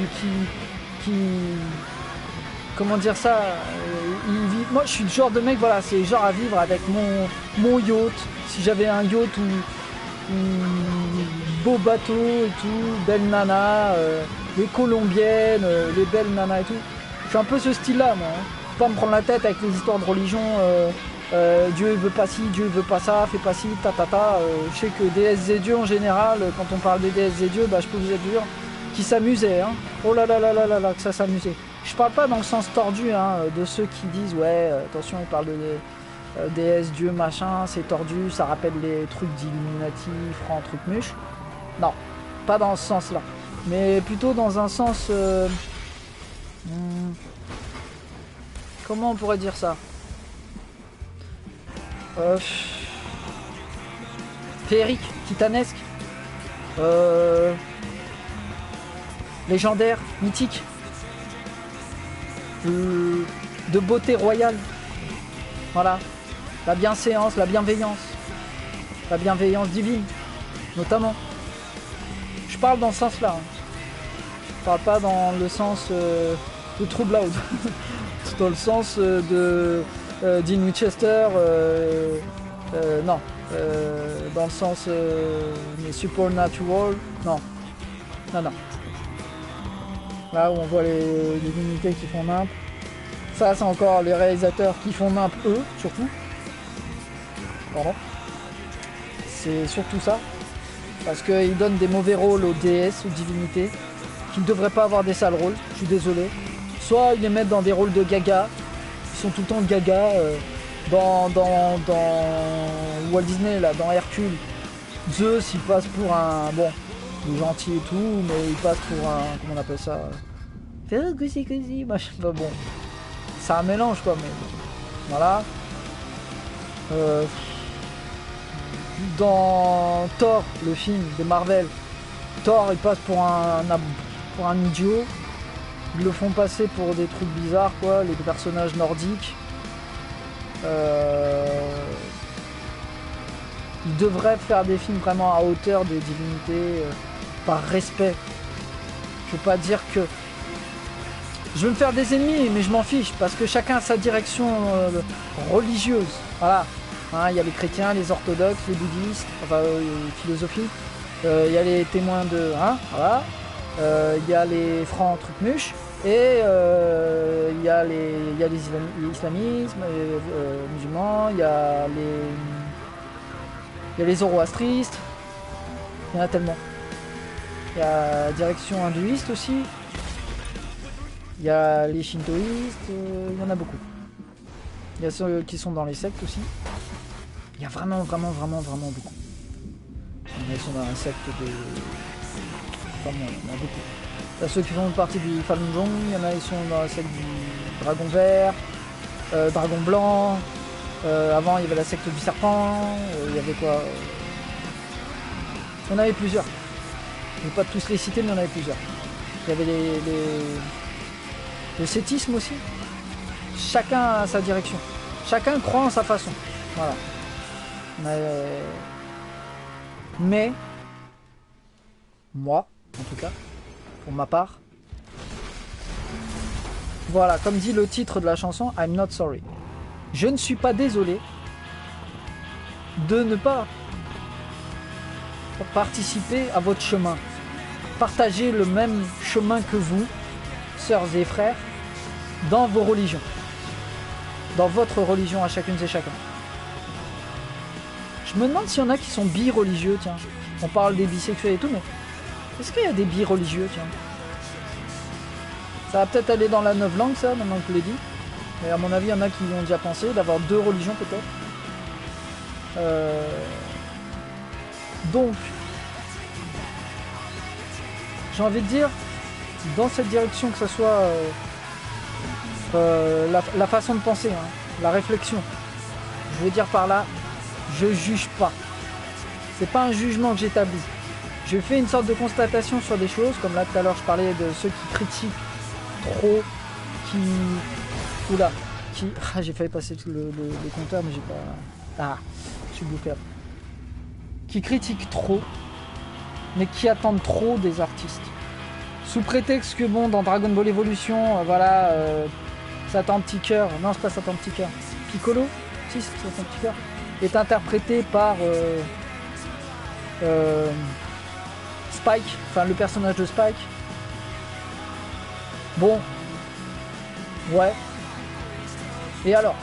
comment dire ça, ils vivent. Moi je suis le genre de mec, voilà, c'est genre à vivre avec mon yacht. Si j'avais un yacht ou beau bateau et tout, belle nana, les colombiennes, les belles nanas et tout. Je suis un peu ce style là moi. Hein. Faut pas me prendre la tête avec les histoires de religion, Dieu veut pas ci, Dieu veut pas ça, fais pas ci, je sais que déesses et dieux en général, quand on parle des déesses et dieux, bah je peux vous dire qui s'amusaient, hein. Oh là là là là là là, que ça s'amusait. Je parle pas dans le sens tordu, hein, de ceux qui disent ouais, attention, ils parlent de déesse, dieu, machin, c'est tordu, ça rappelle les trucs d'Illuminati, franc, truc muche. Non, pas dans ce sens-là, mais plutôt dans un sens, Comment on pourrait dire ça? Féerique, titanesque, légendaire, mythique, de beauté royale. Voilà, la bienséance, la bienveillance divine, notamment. Je parle dans ce sens-là. Hein. Je parle pas dans le sens de True Blood, dans le sens de Dean Winchester. Non. Dans le sens supernatural, non. Là où on voit les divinités qui font nimp. Ça, c'est encore les réalisateurs qui font nimp, eux, surtout. Pardon. C'est surtout ça. Parce qu'ils donnent des mauvais rôles aux déesses, aux divinités, qui ne devraient pas avoir des sales rôles, je suis désolé. Soit ils les mettent dans des rôles de gaga, ils sont tout le temps de gaga. Dans Walt Disney, là, dans Hercule, Zeus il passe pour un. Bon, il est gentil et tout, mais il passe pour un. Comment on appelle ça? Goussi, machin. Bah, bon, c'est un mélange quoi, mais. Voilà. Dans Thor, le film de Marvel, Thor il passe pour un idiot. Ils le font passer pour des trucs bizarres quoi, les personnages nordiques. Ils devraient faire des films vraiment à hauteur des divinités, par respect. Je veux pas dire que je veux me faire des ennemis, mais je m'en fiche parce que chacun a sa direction religieuse. Voilà. Hein, y a les chrétiens, les orthodoxes, les bouddhistes, enfin philosophie. Il y a les témoins de, hein, voilà. Y a les francs truc-muches. Et il y a l'islamisme, musulmans, il y a les zoroastristes, il y en a tellement. Il y a la direction hindouiste aussi, il y a les shintoïstes, il y en a beaucoup. Il y a ceux qui sont dans les sectes aussi. Il y a vraiment beaucoup. Ils sont dans la secte de... Enfin, bon, il y en a beaucoup. Il y a ceux qui font partie du Falun Gong, il y en a qui sont dans la secte du Dragon Vert, Dragon Blanc, avant il y avait la secte du Serpent, il y avait quoi Il y en avait plusieurs. Je ne vais pas tous les citer, mais il y en avait plusieurs. Il y avait le cétisme aussi. Chacun a sa direction. Chacun croit en sa façon. Voilà. Mais moi, en tout cas, pour ma part. Voilà, comme dit le titre de la chanson, I'm not sorry. Je ne suis pas désolé de ne pas participer à votre chemin. Partager le même chemin que vous, sœurs et frères, dans vos religions. Dans votre religion à chacune et chacun. Je me demande s'il y en a qui sont bi-religieux, tiens. On parle des bisexuels et tout, mais est-ce qu'il y a des bi-religieux, tiens? Ça va peut-être aller dans la neuve langue, ça, maintenant que je l'ai dit. Mais à mon avis, il y en a qui y ont déjà pensé, d'avoir deux religions, peut-être. Donc, j'ai envie de dire, dans cette direction, que ce soit la façon de penser, hein, la réflexion. Je veux dire par là, je juge pas. C'est pas un jugement que j'établis. Je fais une sorte de constatation sur des choses, comme là tout à l'heure je parlais de ceux qui critiquent trop, j'ai failli passer tout le compteur, mais j'ai pas... Ah, je suis bouffé. Qui critiquent trop, mais qui attendent trop des artistes. Sous prétexte que bon, dans Dragon Ball Evolution, voilà, Satan Petit Cœur, non c'est pas Satan Petit Cœur, Piccolo, si c'est Satan Petit Cœur, est interprété par Spike, enfin le personnage de Spike. Bon, ouais. Et alors?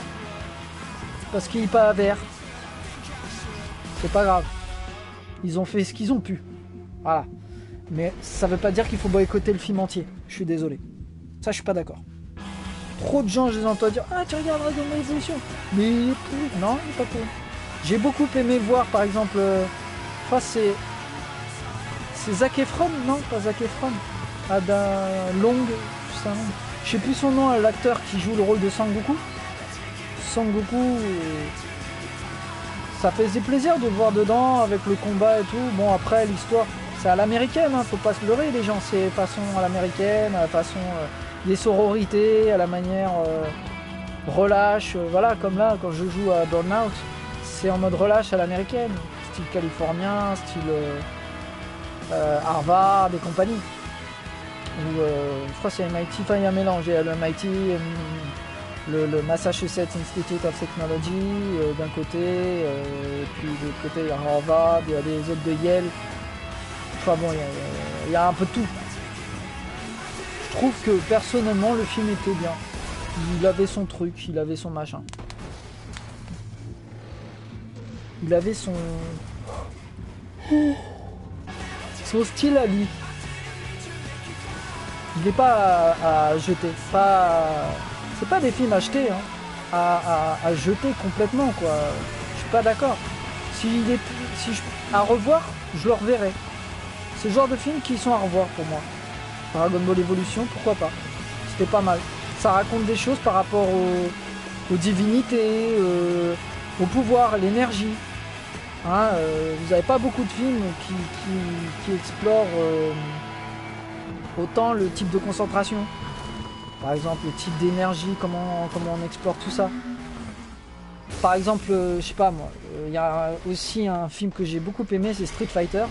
Parce qu'il n'est pas vert. C'est pas grave. Ils ont fait ce qu'ils ont pu. Voilà. Mais ça veut pas dire qu'il faut boycotter le film entier. Je suis désolé. Ça, je suis pas d'accord. Trop de gens, je les entends dire: ah, tu regardes Dragon Ball Evolution. Mais il est pourri. Non, il est pas pourri. J'ai beaucoup aimé voir, par exemple, je crois que c'est Zac Efron, non, pas Zac Efron. Ada Long, je Je sais plus son nom, l'acteur qui joue le rôle de Sangoku. Sangoku, ça faisait plaisir de le voir dedans avec le combat et tout. Bon, après l'histoire, c'est à l'américaine, hein, faut pas se leurrer les gens, c'est façon à l'américaine, à la façon des sororités, à la manière relâche, voilà, comme là quand je joue à Burnout, c'est en mode relâche à l'américaine, style californien, style Harvard et compagnie. Ou je crois que c'est MIT, enfin il y a un mélange, il y a le MIT, le Massachusetts Institute of Technology d'un côté, et puis de l'autre côté il y a Harvard, il y a des autres de Yale. Enfin bon, il y a un peu de tout. Je trouve que personnellement le film était bien. Il avait son truc, il avait son machin. Il avait son style à lui. Il n'est pas à jeter. C'est pas des films achetés hein, à jeter complètement quoi. Je suis pas d'accord. À revoir, je le reverrai. C'est le genre de films qui sont à revoir pour moi. Dragon Ball Evolution, pourquoi pas. C'était pas mal. Ça raconte des choses par rapport aux divinités, au pouvoir, à l'énergie. Hein, vous n'avez pas beaucoup de films qui explorent autant le type de concentration. Par exemple, le type d'énergie, comment on explore tout ça. Par exemple, je sais pas moi, il y a aussi un film que j'ai beaucoup aimé, c'est Street Fighter.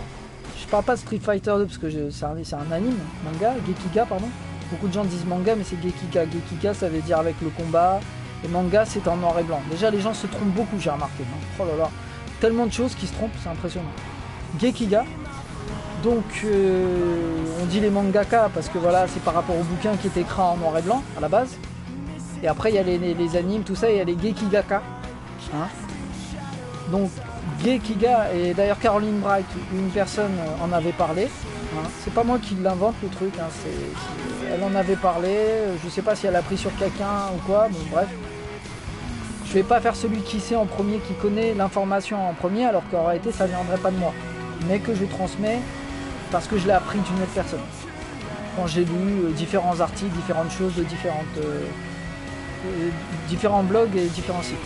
Je parle pas de Street Fighter 2 parce que c'est un anime, manga, Gekiga pardon. Beaucoup de gens disent manga mais c'est Gekiga. Gekiga ça veut dire avec le combat. Et manga c'est en noir et blanc. Déjà les gens se trompent beaucoup, j'ai remarqué. Oh là là, tellement de choses qui se trompent, c'est impressionnant. Gekiga. Donc on dit les mangaka parce que voilà c'est par rapport au bouquin qui est écrit en noir et blanc à la base. Et après il y a les animes, tout ça, il y a les Gekigaka. Hein, donc Gekiga, et d'ailleurs Caroline Bright, une personne en avait parlé. Hein, c'est pas moi qui l'invente le truc, hein, elle en avait parlé. Je sais pas si elle a pris sur quelqu'un ou quoi, bon bref. Je vais pas faire celui qui sait en premier, qui connaît l'information en premier, alors qu'en réalité ça viendrait pas de moi. Mais que je transmets parce que je l'ai appris d'une autre personne. Quand j'ai lu différents articles, différentes choses de différents blogs et différents sites.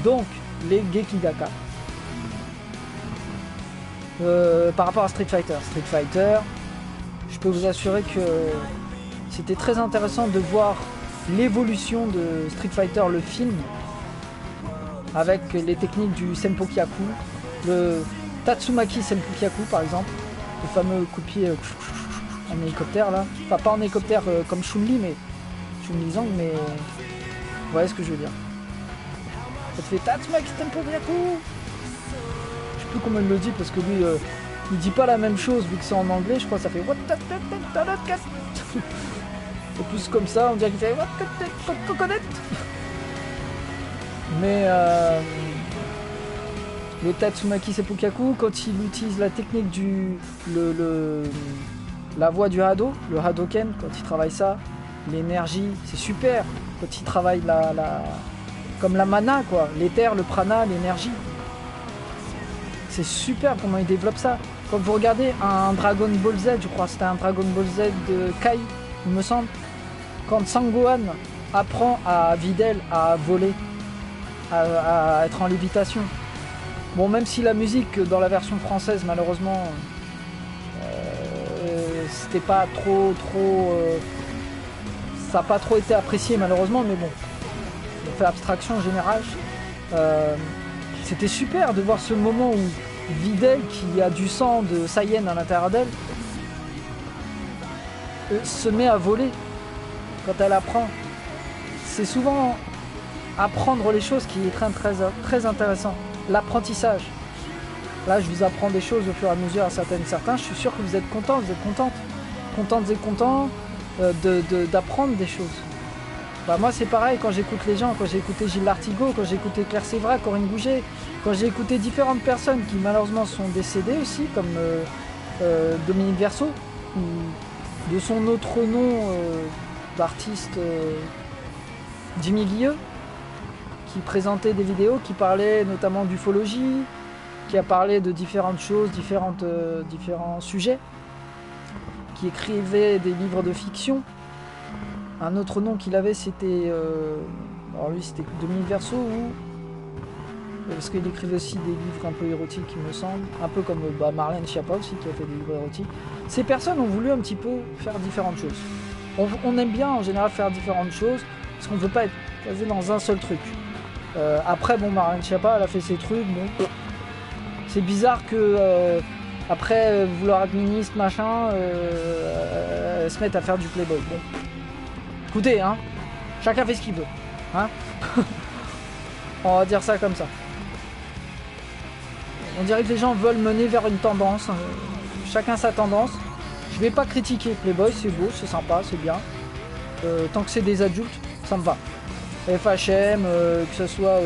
Donc, les Gekigaka. Par rapport à Street Fighter, je peux vous assurer que c'était très intéressant de voir l'évolution de Street Fighter, le film, avec les techniques du Senpokyaku, le Tatsumaki Senpokyaku par exemple, le fameux coup de pied en hélicoptère là, enfin pas en hélicoptère comme Chun-Li, mais Chun-Li Zhang, mais vous voyez ce que je veux dire. Ça te fait Tatsumaki Senpokyaku. Je sais plus comment il le dit parce que lui il dit pas la même chose vu que c'est en anglais, je crois que ça fait what. C'est plus comme ça, on dirait qu'il fait what. Mais le Tatsumaki Senpokyaku, quand il utilise la technique la voie du Hado, le Hadoken, quand il travaille ça, l'énergie, c'est super. Quand il travaille comme la mana, quoi, l'éther, le prana, l'énergie. C'est super comment il développe ça. Quand vous regardez un Dragon Ball Z, je crois que c'était un Dragon Ball Z de Kai, il me semble, quand Sangohan apprend à Videl à voler, à être en lévitation. Bon, même si la musique dans la version française, malheureusement, c'était pas trop, ça n'a pas trop été apprécié malheureusement, mais bon, on fait abstraction en général. C'était super de voir ce moment où Videl, qui a du sang de Saiyan à l'intérieur d'elle, se met à voler quand elle apprend. C'est souvent apprendre les choses qui est très intéressant. L'apprentissage. Là, je vous apprends des choses au fur et à mesure à certains. Je suis sûr que vous êtes contents, vous êtes contents d'apprendre des choses. Bah, moi, c'est pareil quand j'écoute les gens, quand j'ai écouté Gilles Lartigot, quand j'ai écouté Claire Sévrac, Corinne Gouget, quand j'ai écouté différentes personnes qui malheureusement sont décédées aussi, comme Dominique Verseau, ou de son autre nom d'artiste Jimmy Guilleux, qui présentait des vidéos, qui parlait notamment d'ufologie, qui a parlé de différentes choses, différents sujets, qui écrivait des livres de fiction. Un autre nom qu'il avait, c'était... alors lui, c'était Demi-Verso ou... Parce qu'il écrivait aussi des livres un peu érotiques, il me semble. Un peu comme Marlène Schiappa aussi, qui a fait des livres érotiques. Ces personnes ont voulu un petit peu faire différentes choses. On aime bien, en général, faire différentes choses, parce qu'on ne veut pas être basé dans un seul truc. Après, bon, Marlène Schiappa, elle a fait ses trucs, bon... C'est bizarre que... après, vouloir être ministre, machin, se mettre à faire du Playboy. Bon. Écoutez, hein, chacun fait ce qu'il veut. Hein. On va dire ça comme ça. On dirait que les gens veulent mener vers une tendance. Chacun sa tendance. Je vais pas critiquer Playboy, c'est beau, c'est sympa, c'est bien. Tant que c'est des adultes, ça me va. FHM, que ce soit...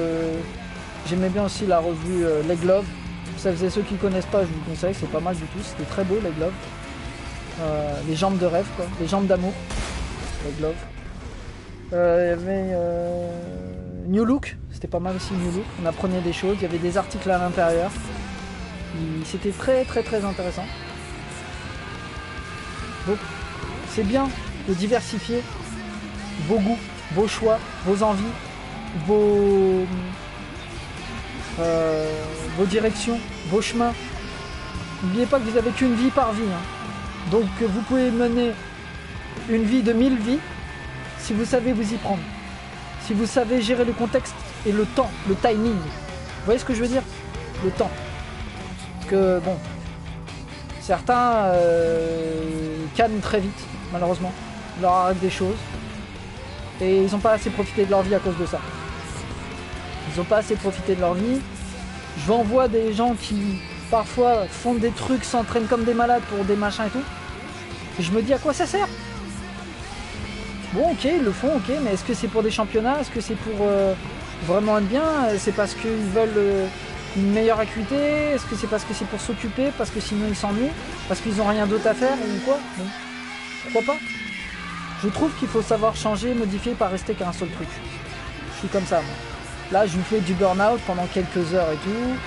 j'aimais bien aussi la revue Leg Love. Ça faisait ceux qui connaissent pas, je vous conseille, c'est pas mal du tout. C'était très beau, Leg Love. Les jambes de rêve, quoi. Les jambes d'amour. Leg Love. Il y avait New Look, c'était pas mal aussi New Look. On apprenait des choses, il y avait des articles à l'intérieur. C'était très très très intéressant. Donc c'est bien de diversifier vos goûts, vos choix, vos envies, vos directions, vos chemins. N'oubliez pas que vous n'avez qu'une vie par vie. Hein. Donc vous pouvez mener une vie de 1000 vies si vous savez vous y prendre. Si vous savez gérer le contexte et le temps, le timing. Vous voyez ce que je veux dire? Le temps. Parce que bon, certains cannent très vite, malheureusement. Il leur arrive des choses. Et ils n'ont pas assez profité de leur vie à cause de ça. Ils n'ont pas assez profité de leur vie. J'en vois des gens qui, parfois, font des trucs, s'entraînent comme des malades pour des machins et tout. Et je me dis à quoi ça sert? Bon, ok, ils le font, ok, mais est-ce que c'est pour des championnats? Est-ce que c'est pour vraiment être bien? C'est parce qu'ils veulent une meilleure acuité? Est-ce que c'est parce que c'est pour s'occuper? Parce que sinon ils s'ennuient? Parce qu'ils n'ont rien d'autre à faire ou quoi? Bon, pourquoi pas? Je trouve qu'il faut savoir changer, modifier, pas rester qu'à un seul truc. Je suis comme ça, moi. Là, je vous fais du burn-out pendant quelques heures et tout.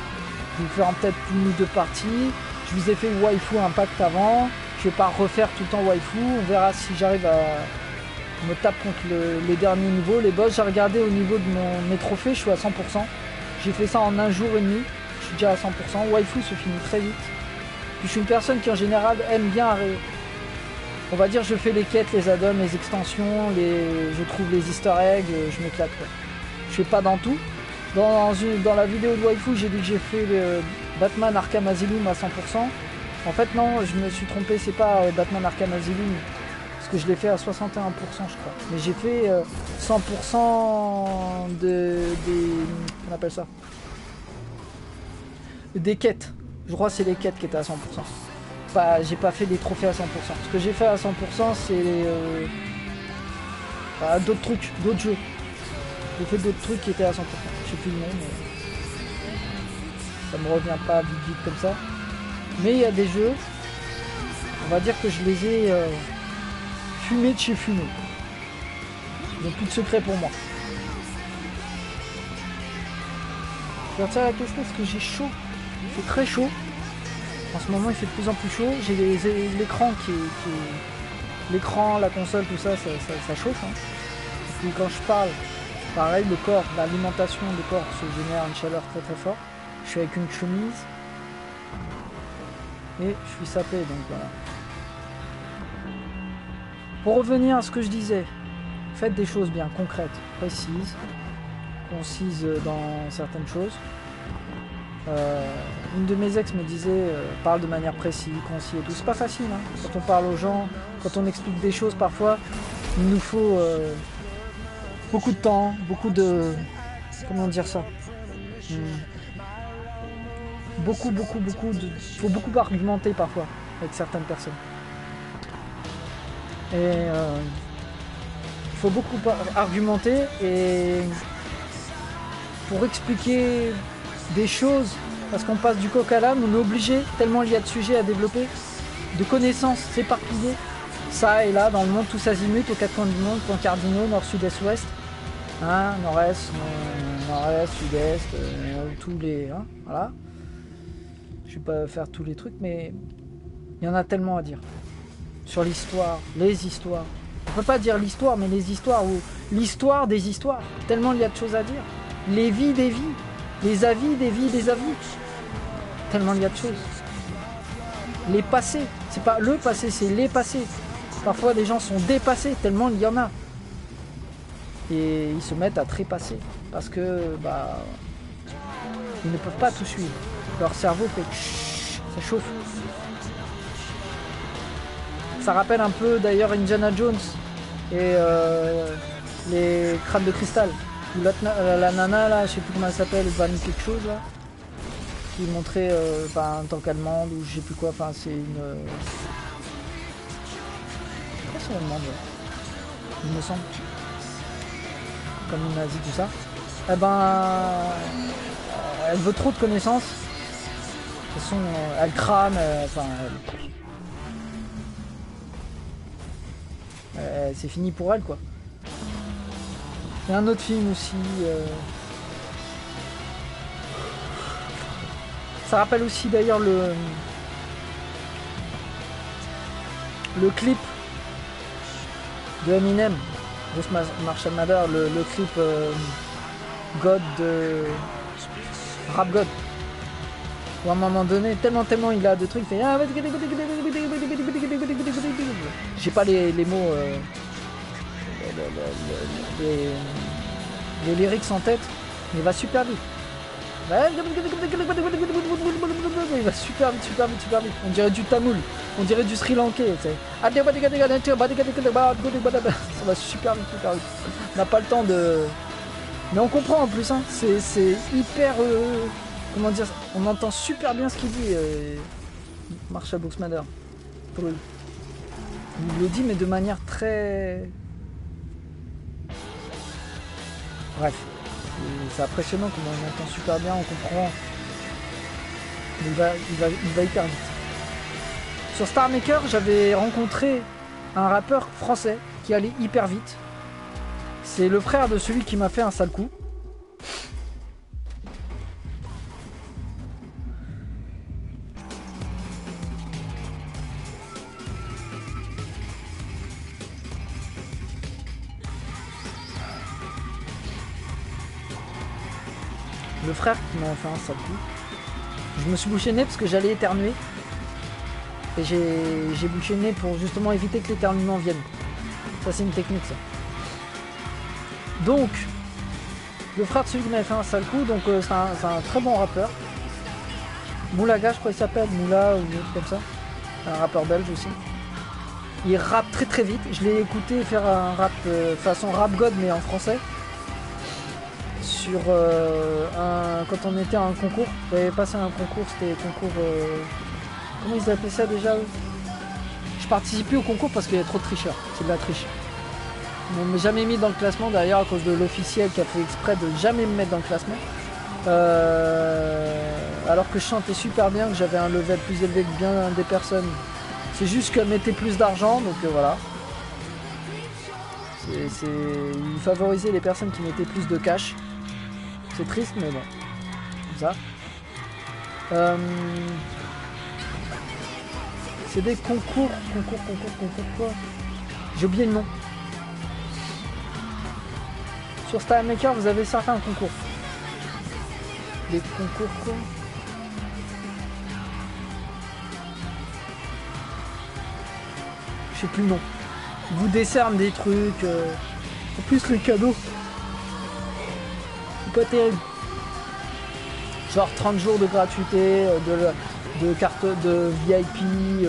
Je vais faire peut-être une ou deux parties. Je vous ai fait Waifu Impact avant. Je vais pas refaire tout le temps Waifu. On verra si j'arrive à me tape contre les derniers niveaux. Les boss, j'ai regardé au niveau de mes trophées, je suis à 100%. J'ai fait ça en un jour et demi. Je suis déjà à 100%. Waifu se finit très vite. Puis je suis une personne qui en général aime bien... On va dire je fais les quêtes, les add-ons, les extensions, je trouve les easter eggs, je m'éclate. Je fais pas dans tout. Dans la vidéo de Waifu, j'ai dit que j'ai fait le Batman Arkham Asylum à 100%. En fait non, je me suis trompé, c'est pas Batman Arkham Asylum, parce que je l'ai fait à 61% je crois. Mais j'ai fait 100% on appelle ça, des quêtes. Je crois que c'est les quêtes qui étaient à 100%. J'ai pas fait des trophées à 100%. Ce que j'ai fait à 100%, c'est d'autres trucs, d'autres jeux. J'ai fait d'autres trucs qui étaient à 100%. Je sais plus le nom, mais ça me revient pas vite comme ça. Mais il y a des jeux, on va dire que je les ai fumés de chez fumés. Il n'y a plus de secret pour moi. Je vais retirer la question parce que j'ai chaud. Il fait très chaud. En ce moment il fait de plus en plus chaud. J'ai l'écran l'écran, la console, tout ça, ça chauffe. Hein. Et puis quand je parle, pareil, le corps, l'alimentation du corps se génère une chaleur très très forte. Je suis avec une chemise. Et je suis sapé, donc voilà. Pour revenir à ce que je disais, faites des choses bien concrètes, précises, concises dans certaines choses. Une de mes ex me disait parle de manière précise, concise et tout. C'est pas facile, hein. Quand on parle aux gens, quand on explique des choses, parfois il nous faut beaucoup de temps, beaucoup de... comment dire ça, beaucoup de... faut beaucoup argumenter parfois avec certaines personnes. Et il faut beaucoup argumenter et pour expliquer des choses, parce qu'on passe du coq à l'âne, on est obligé, tellement il y a de sujets à développer, de connaissances s'éparpiller, ça et là, dans le monde, tous azimuts, aux quatre coins du monde, points cardinaux, nord, sud, est, ouest, hein, nord-est, nord-est, sud-est, tous les... Hein, voilà. Je vais pas faire tous les trucs, mais il y en a tellement à dire. sur l'histoire, les histoires. On peut pas dire l'histoire, mais les histoires, ou l'histoire des histoires. Tellement il y a de choses à dire. Les vies des vies, les avis des vies des avis. Tellement il y a de choses. Les passés, c'est pas le passé, c'est les passés. Parfois les gens sont dépassés, tellement il y en a. Et ils se mettent à trépasser. Parce que, bah, ils ne peuvent pas tout suivre. Leur cerveau fait chut, ça chauffe. Ça rappelle un peu d'ailleurs Indiana Jones et les crânes de cristal. Où la nana là, je sais plus comment elle s'appelle, Van quelque chose là, qui montrait en tant qu'allemande ou je sais plus quoi, enfin c'est une... Pourquoi c'est allemande là, il me semble. Comme une nazie tout ça. Eh ben... elle veut trop de connaissances. De toute façon, elle crame, c'est fini pour elle quoi. Il y a un autre film aussi. Ça rappelle aussi d'ailleurs le clip de Eminem, de Marshall Mathers, le clip God de Rap God. Où à un moment donné, tellement il a de trucs, il fait... J'ai pas les mots, les lyrics en tête, mais il va super vite. Il va super vite. On dirait du tamoul, on dirait du sri lankais. Ça va super vite. On n'a pas le temps de... Mais on comprend en plus, hein. C'est hyper... comment dire, on entend super bien ce qu'il dit, Marshall Mathers. Il le dit, mais de manière très... Bref, c'est impressionnant comment on entend super bien, on comprend. Mais il va hyper vite. Sur Star Maker, j'avais rencontré un rappeur français qui allait hyper vite. C'est le frère de celui qui m'a fait un sale coup. Le frère qui m'a fait un sale coup. Je me suis bouché le nez parce que j'allais éternuer. Et j'ai bouché le nez pour justement éviter que l'éternuement vienne. Ça c'est une technique ça. Donc, le frère de celui qui m'avait fait un sale coup, donc c'est un très bon rappeur. Moulaga je crois qu'il s'appelle, Moula ou comme ça. Un rappeur belge aussi. Il rappe très vite. Je l'ai écouté faire un rap façon Rap God mais en français. Sur quand on était à un concours, j'avais passé un concours, c'était concours... comment ils appelaient ça déjà eux? Je participais au concours parce qu'il y a trop de tricheurs, c'est de la triche. On ne m'a jamais mis dans le classement d'ailleurs à cause de l'officiel qui a fait exprès de jamais me mettre dans le classement. Alors que je chantais super bien, que j'avais un level plus élevé que bien des personnes. C'est juste qu'elles mettaient plus d'argent, donc voilà. Ils favorisaient les personnes qui mettaient plus de cash. C'est triste, mais bon. Comme ça. C'est des concours quoi. J'ai oublié le nom. Sur Star Maker, vous avez certains concours. Des concours quoi. Je sais plus le nom. Ils vous décernent des trucs. En plus, les cadeaux. C'est pas terrible. Genre 30 jours de gratuité, de carte de VIP,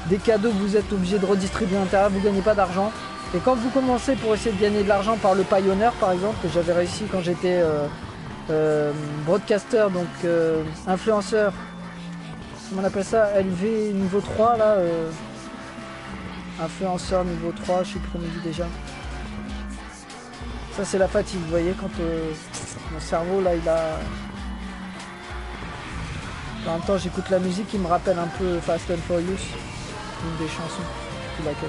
des cadeaux que vous êtes obligé de redistribuer à l'intérieur, vous gagnez pas d'argent. Et quand vous commencez pour essayer de gagner de l'argent par le Pioneer par exemple, que j'avais réussi quand j'étais broadcaster, donc influenceur, comment on appelle ça, LV niveau 3 là, influenceur niveau 3, je sais plus comment on dit déjà. Ça c'est la fatigue, vous voyez, quand mon cerveau là il a... En même temps j'écoute la musique qui me rappelle un peu Fast and Furious, une des chansons, c'est laquelle.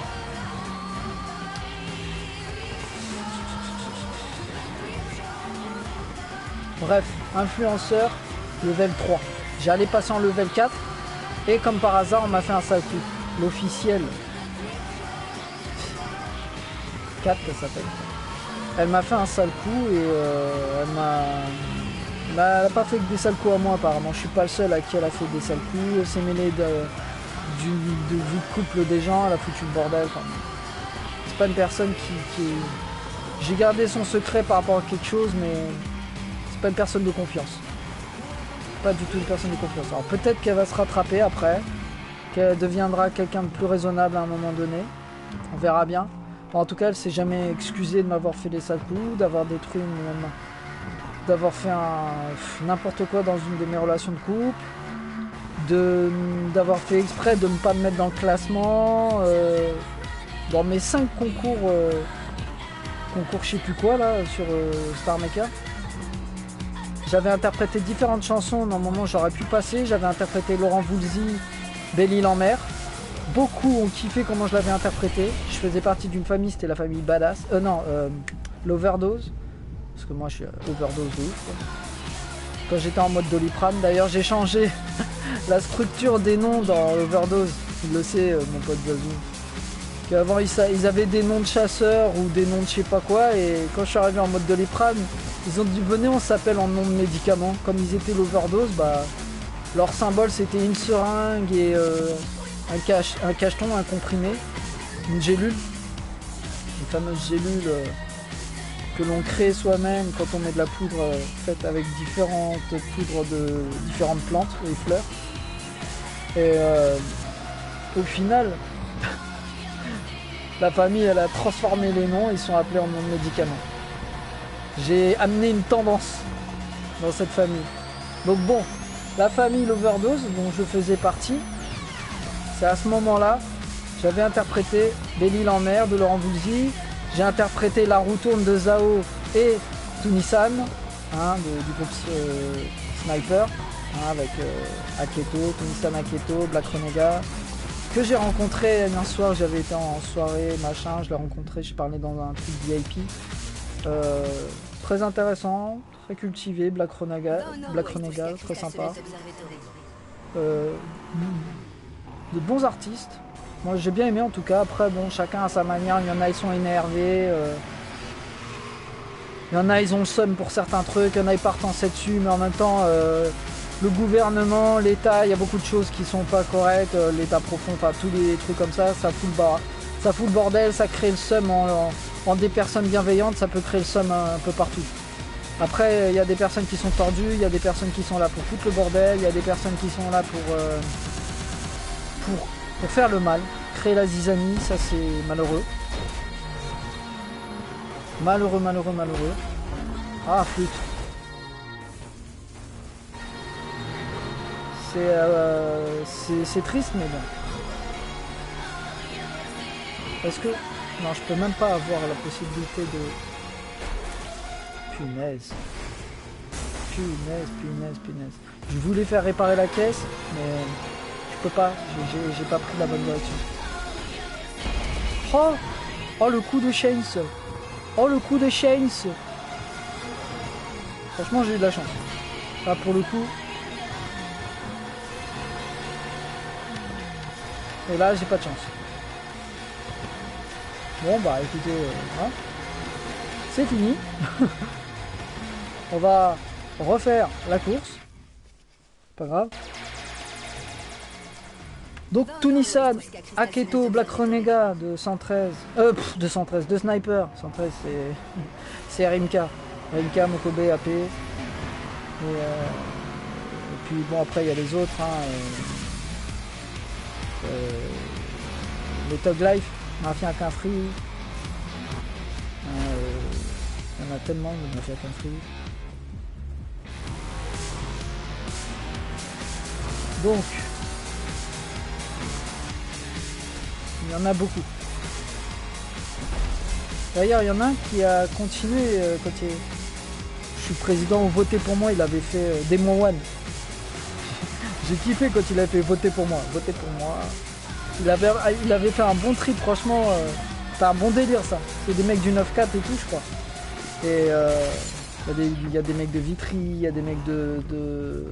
Bref, influenceur, level 3. J'allais passer en level 4 et comme par hasard on m'a fait un sale coup. L'officiel Kat, elle s'appelle. Elle m'a fait un sale coup et elle m'a... Bah, elle a pas fait que des sales coups à moi apparemment, je suis pas le seul à qui elle a fait des sales coups, elle s'est mêlée de vie de couple des gens, elle a foutu le bordel. Enfin, c'est pas une personne qui... J'ai gardé son secret par rapport à quelque chose, mais c'est pas une personne de confiance. Pas du tout une personne de confiance. Alors peut-être qu'elle va se rattraper après, qu'elle deviendra quelqu'un de plus raisonnable à un moment donné, on verra bien. Bon, en tout cas, elle s'est jamais excusée de m'avoir fait des sales coups, d'avoir détruit d'avoir fait n'importe quoi dans une de mes relations de couple, d'avoir fait exprès de ne pas me mettre dans le classement, dans mes 5 concours, je sais plus quoi là, sur Star Maker. J'avais interprété différentes chansons, normalement j'aurais pu passer, j'avais interprété Laurent Voulzy, Belle-Île en mer. Beaucoup ont kiffé comment je l'avais interprété. Je faisais partie d'une famille, c'était la famille Badass. L'Overdose. Parce que moi je suis overdose de ouf. Quoi. Quand j'étais en mode Doliprane, d'ailleurs j'ai changé la structure des noms dans l'Overdose. Il le sait, mon pote Zazou. Qu'avant ils avaient des noms de chasseurs ou des noms de je sais pas quoi. Et quand je suis arrivé en mode Doliprane, ils ont dit venez on s'appelle en nom de médicaments. Comme ils étaient l'Overdose, bah leur symbole c'était une seringue et un cacheton, un comprimé, une gélule. Une fameuse gélule que l'on crée soi-même quand on met de la poudre faite avec différentes poudres de différentes plantes et fleurs. Et au final, la famille elle a transformé les noms, ils sont appelés en nom de médicaments. J'ai amené une tendance dans cette famille. Donc bon, la famille l'Overdose dont je faisais partie, c'est à ce moment-là, j'avais interprété Belle-Île en mer de Laurent Voulzy. J'ai interprété La roue tourne de Zao et Tunisan, du groupe Sniper, avec Aketo, Tunisan Aketo, Black Renega, que j'ai rencontré un soir, j'avais été en soirée, machin, je l'ai rencontré, je parlais dans un truc VIP. Très intéressant, très cultivé, Black Renega, très sympa. De bons artistes. Moi j'ai bien aimé en tout cas, après bon chacun à sa manière, il y en a ils sont énervés, il y en a ils ont le seum pour certains trucs, il y en a ils partent en dessus, mais en même temps le gouvernement, l'État, il y a beaucoup de choses qui sont pas correctes, l'État profond, enfin tous les trucs comme ça fout le bordel, ça crée le seum en des personnes bienveillantes, ça peut créer le seum un peu partout. Après il y a des personnes qui sont tordues, il y a des personnes qui sont là pour foutre le bordel, il y a des personnes qui sont là pour faire le mal, créer la zizanie, ça c'est malheureux. Malheureux. Ah, flûte. C'est triste, mais bon. Est-ce que... Non, je peux même pas avoir la possibilité de... Punaise. Je voulais faire réparer la caisse, mais... Je peux pas, j'ai pas pris la bonne direction. Oh le coup de Chains. Franchement j'ai eu de la chance. Là pour le coup. Et là j'ai pas de chance. Bon bah écoutez, c'est fini. On va refaire la course. Pas grave. Donc Tunisan, Aketo, Black Renega de 113, de Sniper, 113 c'est RMK, Mokobe, AP, et puis bon après il y a les autres, les Tug Life, Mafia qu'un free, il y en a tellement de Mafia qu'un free. Donc il y en a beaucoup. D'ailleurs, il y en a un qui a continué quand je suis président ou voté pour moi, il avait fait Demon One. J'ai kiffé quand il a fait voter pour moi. Il avait fait un bon trip, franchement. C'était un bon délire ça. C'est des mecs du 9-4 et tout, je crois. Et il y a des mecs de Vitry, il y a des mecs de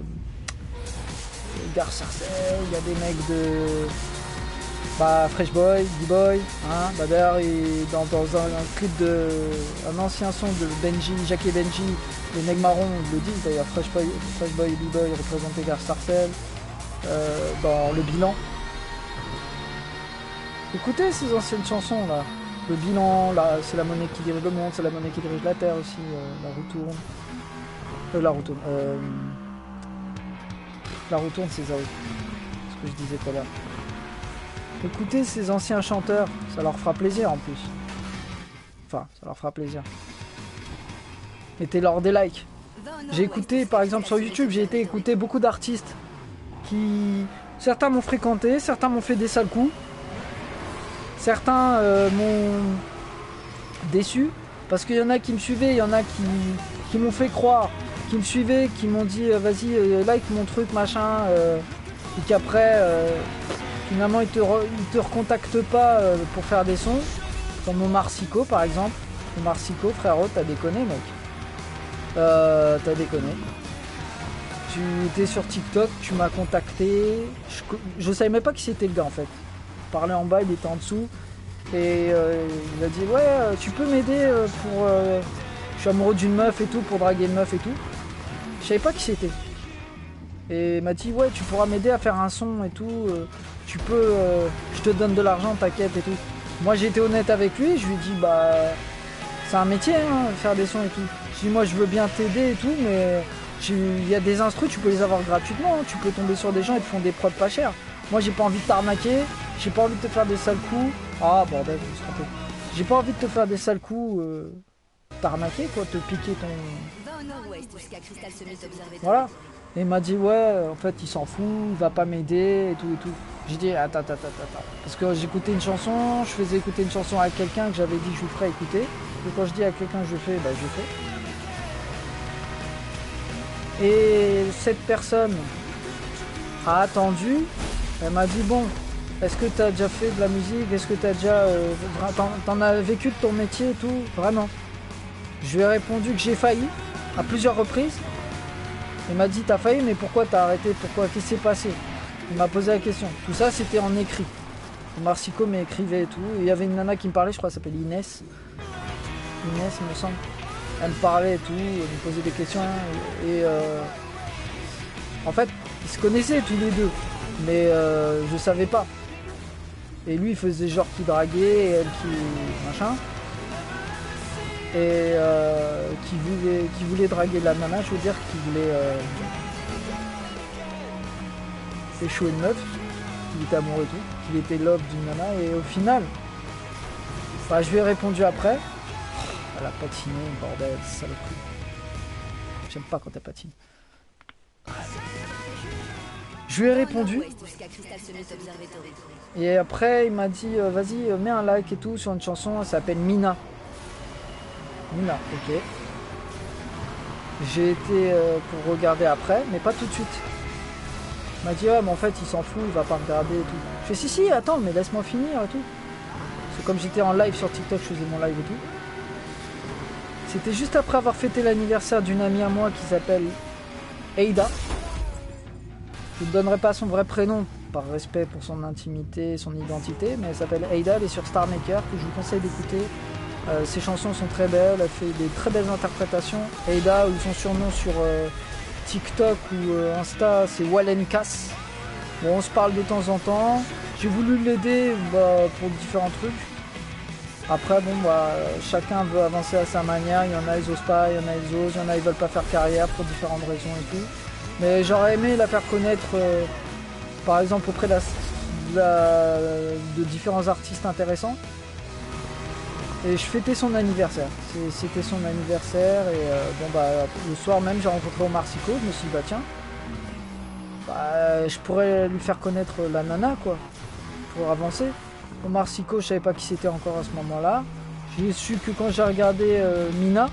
Gare Sarcelles, il y a des mecs de... Bah, Fresh Boy, D-Boy, hein, bah d'ailleurs, dans un clip de un ancien son de Benji, Jackie et Benji, les Neg Marron le disent d'ailleurs, Fresh Boy et D-Boy représentent Garth Sarcel dans le bilan. Écoutez ces anciennes chansons là. Le bilan, là, c'est la monnaie qui dirige le monde, c'est la monnaie qui dirige la terre aussi, la roue tourne. La roue tourne. La roue tourne, c'est ça, oui. Ce que je disais tout à l'heure. Écoutez ces anciens chanteurs, ça leur fera plaisir en plus. Enfin, ça leur fera plaisir. Mettez-leur des likes. J'ai écouté, par exemple sur YouTube, j'ai été écouter beaucoup d'artistes qui... Certains m'ont fréquenté, certains m'ont fait des sales coups. Certains m'ont déçu. Parce qu'il y en a qui me suivaient, il y en a qui m'ont fait croire, qui me suivaient, qui m'ont dit vas-y, like mon truc, machin. Et qu'après... Finalement, ils te recontactent pas pour faire des sons. Comme Omar Syco, par exemple. Omar Syco, frérot, t'as déconné, mec. T'as déconné. Tu étais sur TikTok, tu m'as contacté. Je savais même pas qui c'était le gars, en fait. Je parlais en bas, il était en dessous. Et il a dit, ouais, tu peux m'aider pour... je suis amoureux d'une meuf et tout, pour draguer une meuf et tout. Je savais pas qui c'était. Et il m'a dit, ouais, tu pourras m'aider à faire un son et tout. Tu peux, je te donne de l'argent, t'inquiète et tout. Moi j'ai été honnête avec lui, je lui ai dit bah c'est un métier hein, faire des sons et tout. Je dis moi je veux bien t'aider et tout, mais il y a des instrus, tu peux les avoir gratuitement, hein. Tu peux tomber sur des gens et te font des prods pas chers. Moi j'ai pas envie de t'arnaquer, j'ai pas envie de te faire des sales coups. Ah bordel, je me suis trompé. J'ai pas envie de te faire des sales coups, t'arnaquer quoi, te piquer ton... Voilà. Et il m'a dit ouais, en fait il s'en fout, il va pas m'aider et tout et tout. J'ai dit attends. Parce que j'écoutais une chanson, je faisais écouter une chanson à quelqu'un que j'avais dit que je vous ferais écouter. Et quand je dis à quelqu'un que je fais, bah je fais. Et cette personne a attendu, elle m'a dit bon, est-ce que tu as déjà fait de la musique, est-ce que tu as déjà... t'en as vécu de ton métier et tout, vraiment. Je lui ai répondu que j'ai failli à plusieurs reprises. Il m'a dit t'as failli mais pourquoi t'as arrêté, pourquoi, qu'est-ce qui s'est passé? Il m'a posé la question. Tout ça c'était en écrit. Omar Syco m'écrivait et tout. Et il y avait une nana qui me parlait, je crois qu'elle s'appelle Inès. Inès il me semble. Elle me parlait et tout, elle me posait des questions. Et en fait, ils se connaissaient tous les deux. Mais je savais pas. Et lui il faisait genre qui draguait et elle qui... machin. Et qui voulait draguer la nana, je veux dire, qui voulait échouer une meuf, qu'il était amoureux et tout, qu'il était love d'une nana, et au final, bah, je lui ai répondu après, elle a patiné, bordel, saloperie. J'aime pas quand elle patine. Je lui ai répondu, et après il m'a dit, vas-y, mets un like et tout sur une chanson, elle s'appelle Mina. Mina, ok. J'ai été pour regarder après, mais pas tout de suite. Il m'a dit ouais mais en fait il s'en fout, il va pas regarder et tout. Je fais si attends mais laisse-moi finir et tout. C'est comme j'étais en live sur TikTok, je faisais mon live et tout. C'était juste après avoir fêté l'anniversaire d'une amie à moi qui s'appelle Aida. Je ne donnerai pas son vrai prénom par respect pour son intimité, son identité, mais elle s'appelle Aida, elle est sur Star Maker, que je vous conseille d'écouter. Ses chansons sont très belles, elle fait des très belles interprétations. Aida, ou son surnom sur TikTok ou Insta, c'est Wallenkas. Bon, on se parle de temps en temps. J'ai voulu l'aider pour différents trucs. Après, bon, chacun veut avancer à sa manière. Il y en a, ils osent pas, il y en a, ils osent. Il y en a, ils veulent pas faire carrière pour différentes raisons et tout. Mais j'aurais aimé la faire connaître, par exemple, auprès de différents artistes intéressants. Et je fêtais son anniversaire. C'était son anniversaire et le soir même j'ai rencontré Omar Syco. Je me suis dit bah tiens, je pourrais lui faire connaître la nana quoi, pour avancer. Omar Syco, je savais pas qui c'était encore à ce moment-là. J'ai su que quand j'ai regardé Mina,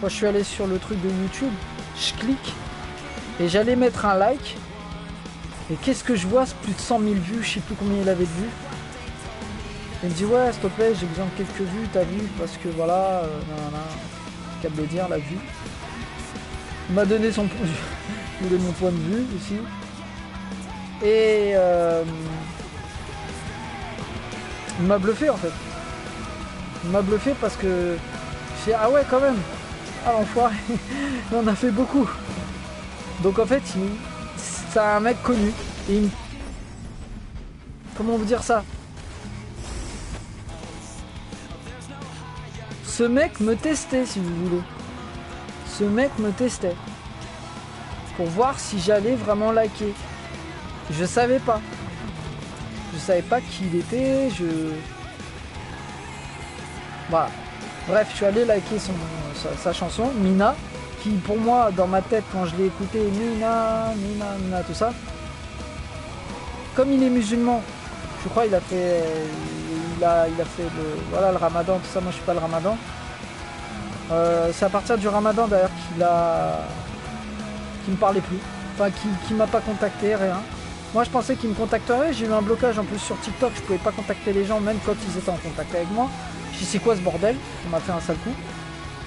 quand je suis allé sur le truc de YouTube, je clique et j'allais mettre un like. Et qu'est-ce que je vois, c'est plus de 100 000 vues, je sais plus combien il avait de vues. Il me dit ouais s'il te plaît j'ai besoin de quelques vues, t'as vu, parce que voilà, qu'à me le dire la vue. Il m'a donné son point de vue, il voulait mon point de vue ici. Et Il m'a bluffé en fait. Il m'a bluffé parce que j'ai ah ouais quand même. Ah l'enfoiré. Il en a fait beaucoup. Donc en fait c'est un mec connu. Et comment vous dire ça? Ce mec me testait si vous voulez. Ce mec me testait. Pour voir si j'allais vraiment liker. Je savais pas. Je savais pas qui il était. Voilà. Bref, je suis allé liker sa chanson, Mina, qui pour moi, dans ma tête, quand je l'ai écouté, Mina, tout ça, comme il est musulman, je crois il a fait le ramadan, tout ça, moi je suis pas le ramadan. C'est à partir du ramadan d'ailleurs qu'il me parlait plus, enfin qui m'a pas contacté, rien. Moi je pensais qu'il me contacterait, j'ai eu un blocage en plus sur TikTok, je pouvais pas contacter les gens même quand ils étaient en contact avec moi. Je dis c'est quoi ce bordel? On m'a fait un sale coup.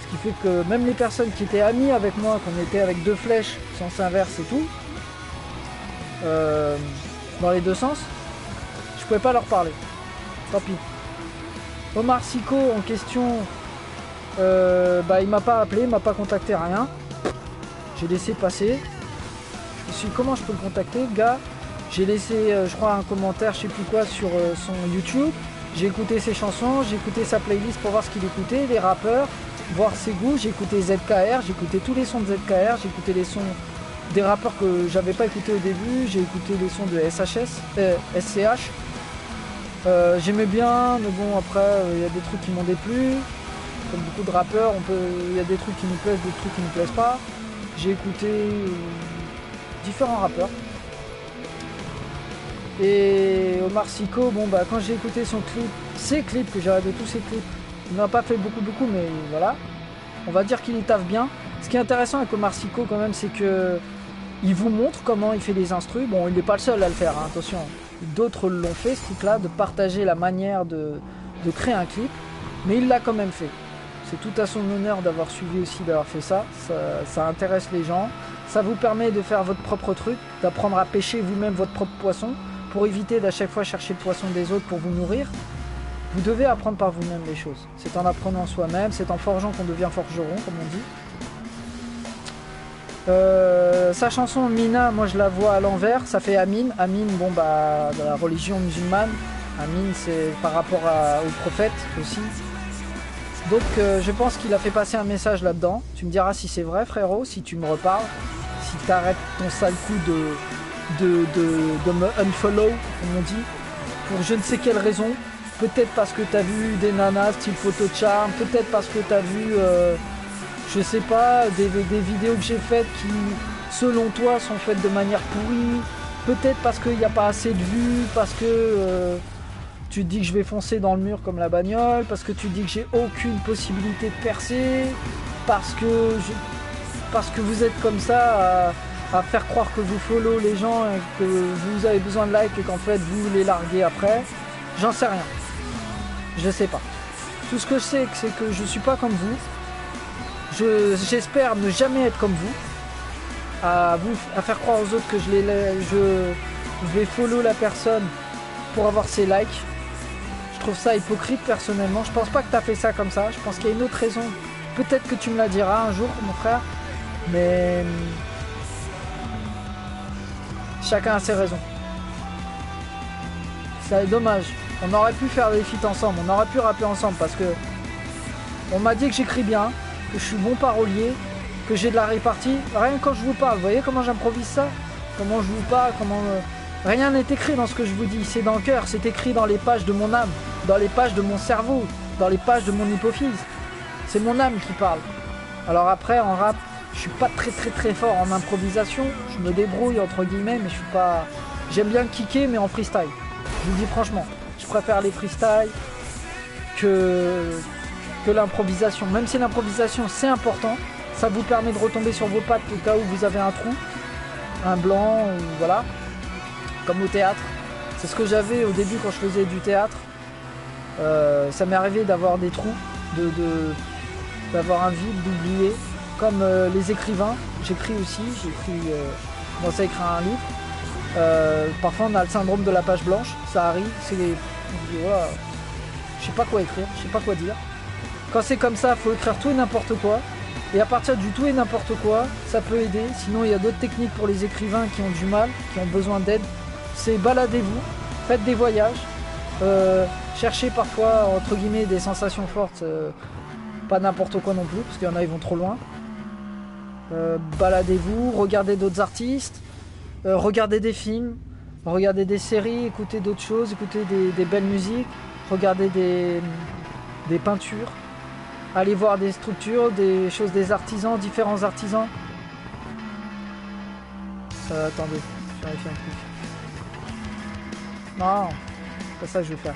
Ce qui fait que même les personnes qui étaient amies avec moi, qu'on était avec 2 flèches, sens inverse et tout, dans les 2 sens, je pouvais pas leur parler. Tant pis. Omar Siko en question, il m'a pas appelé, il m'a pas contacté, rien. J'ai laissé passer. Je me suis dit comment je peux le contacter, le gars. J'ai laissé, je crois, un commentaire, je sais plus quoi, sur son YouTube. J'ai écouté ses chansons, j'ai écouté sa playlist pour voir ce qu'il écoutait, les rappeurs, voir ses goûts. J'ai écouté ZKR, j'ai écouté tous les sons de ZKR, j'ai écouté les sons des rappeurs que j'avais pas écouté au début, j'ai écouté les sons de SCH. J'aimais bien, mais bon après il y a des trucs qui m'ont déplu. Comme beaucoup de rappeurs, il y a des trucs qui nous plaisent, des trucs qui nous plaisent pas. J'ai écouté différents rappeurs. Et Omar Siko, quand j'ai écouté ses clips, que j'ai regardé tous ses clips, il n'en a pas fait beaucoup, mais voilà. On va dire qu'il y taffe bien. Ce qui est intéressant avec Omar Siko quand même, c'est que il vous montre comment il fait les instrus. Bon, il n'est pas le seul à le faire, hein, attention. D'autres l'ont fait, ce truc-là, de partager la manière de créer un clip. Mais il l'a quand même fait. C'est tout à son honneur d'avoir suivi aussi, d'avoir fait ça. Ça intéresse les gens. Ça vous permet de faire votre propre truc, d'apprendre à pêcher vous-même votre propre poisson, pour éviter d'à chaque fois chercher le poisson des autres pour vous nourrir. Vous devez apprendre par vous-même les choses. C'est en apprenant soi-même, c'est en forgeant qu'on devient forgeron, comme on dit. Sa chanson Mina, moi je la vois à l'envers, ça fait Amin. Amin, de la religion musulmane. Amin, c'est par rapport au prophète aussi. Donc je pense qu'il a fait passer un message là-dedans. Tu me diras si c'est vrai, frérot, si tu me reparles, si tu arrêtes ton sale coup de me unfollow, comme on dit, pour je ne sais quelle raison. Peut-être parce que tu as vu des nanas style photo charm, peut-être parce que tu as vu, je sais pas, des vidéos que j'ai faites qui, selon toi, sont faites de manière pourrie, peut-être parce qu'il n'y a pas assez de vues, parce que tu te dis que je vais foncer dans le mur comme la bagnole, parce que tu te dis que j'ai aucune possibilité de percer, parce que vous êtes comme ça à faire croire que vous follow les gens et que vous avez besoin de likes et qu'en fait vous les larguez après. J'en sais rien. Je sais pas. Tout ce que je sais, c'est que je suis pas comme vous. J'espère ne jamais être comme vous. À faire croire aux autres que je vais follow la personne pour avoir ses likes. Je trouve ça hypocrite personnellement. Je pense pas que tu as fait ça comme ça. Je pense qu'il y a une autre raison. Peut-être que tu me la diras un jour, mon frère. Mais chacun a ses raisons. C'est dommage. On aurait pu faire des feats ensemble. On aurait pu rapper ensemble parce que on m'a dit que j'écris bien, que je suis bon parolier, que j'ai de la répartie. Rien que quand je vous parle, vous voyez comment j'improvise ça? Comment je vous parle, rien n'est écrit dans ce que je vous dis. C'est dans le cœur, c'est écrit dans les pages de mon âme, dans les pages de mon cerveau, dans les pages de mon hypophyse. C'est mon âme qui parle. Alors après, en rap, je suis pas très fort en improvisation. Je me débrouille entre guillemets, mais je suis pas. J'aime bien kicker, mais en freestyle. Je vous le dis franchement, je préfère les freestyles que l'improvisation. Même si l'improvisation c'est important, ça vous permet de retomber sur vos pattes au cas où vous avez un trou, un blanc, ou voilà. Comme au théâtre. C'est ce que j'avais au début quand je faisais du théâtre. Ça m'est arrivé d'avoir des trous, d'avoir un vide, d'oublier. Comme les écrivains, j'écris aussi, moi ça écrit un livre. Parfois on a le syndrome de la page blanche, ça arrive, on dit voilà, je sais pas quoi écrire, je sais pas quoi dire. Quand c'est comme ça, faut écrire tout et n'importe quoi. Et à partir du tout et n'importe quoi, ça peut aider. Sinon, il y a d'autres techniques pour les écrivains qui ont du mal, qui ont besoin d'aide. C'est baladez-vous, faites des voyages, cherchez parfois, entre guillemets, des sensations fortes. Pas n'importe quoi non plus, parce qu'il y en a, ils vont trop loin. Baladez-vous, regardez d'autres artistes, regardez des films, regardez des séries, écoutez d'autres choses, écoutez des belles musiques, regardez des peintures. Allez voir des structures, des choses, des artisans, différents artisans. Attendez, je vérifie un truc. Non, c'est pas ça que je vais faire.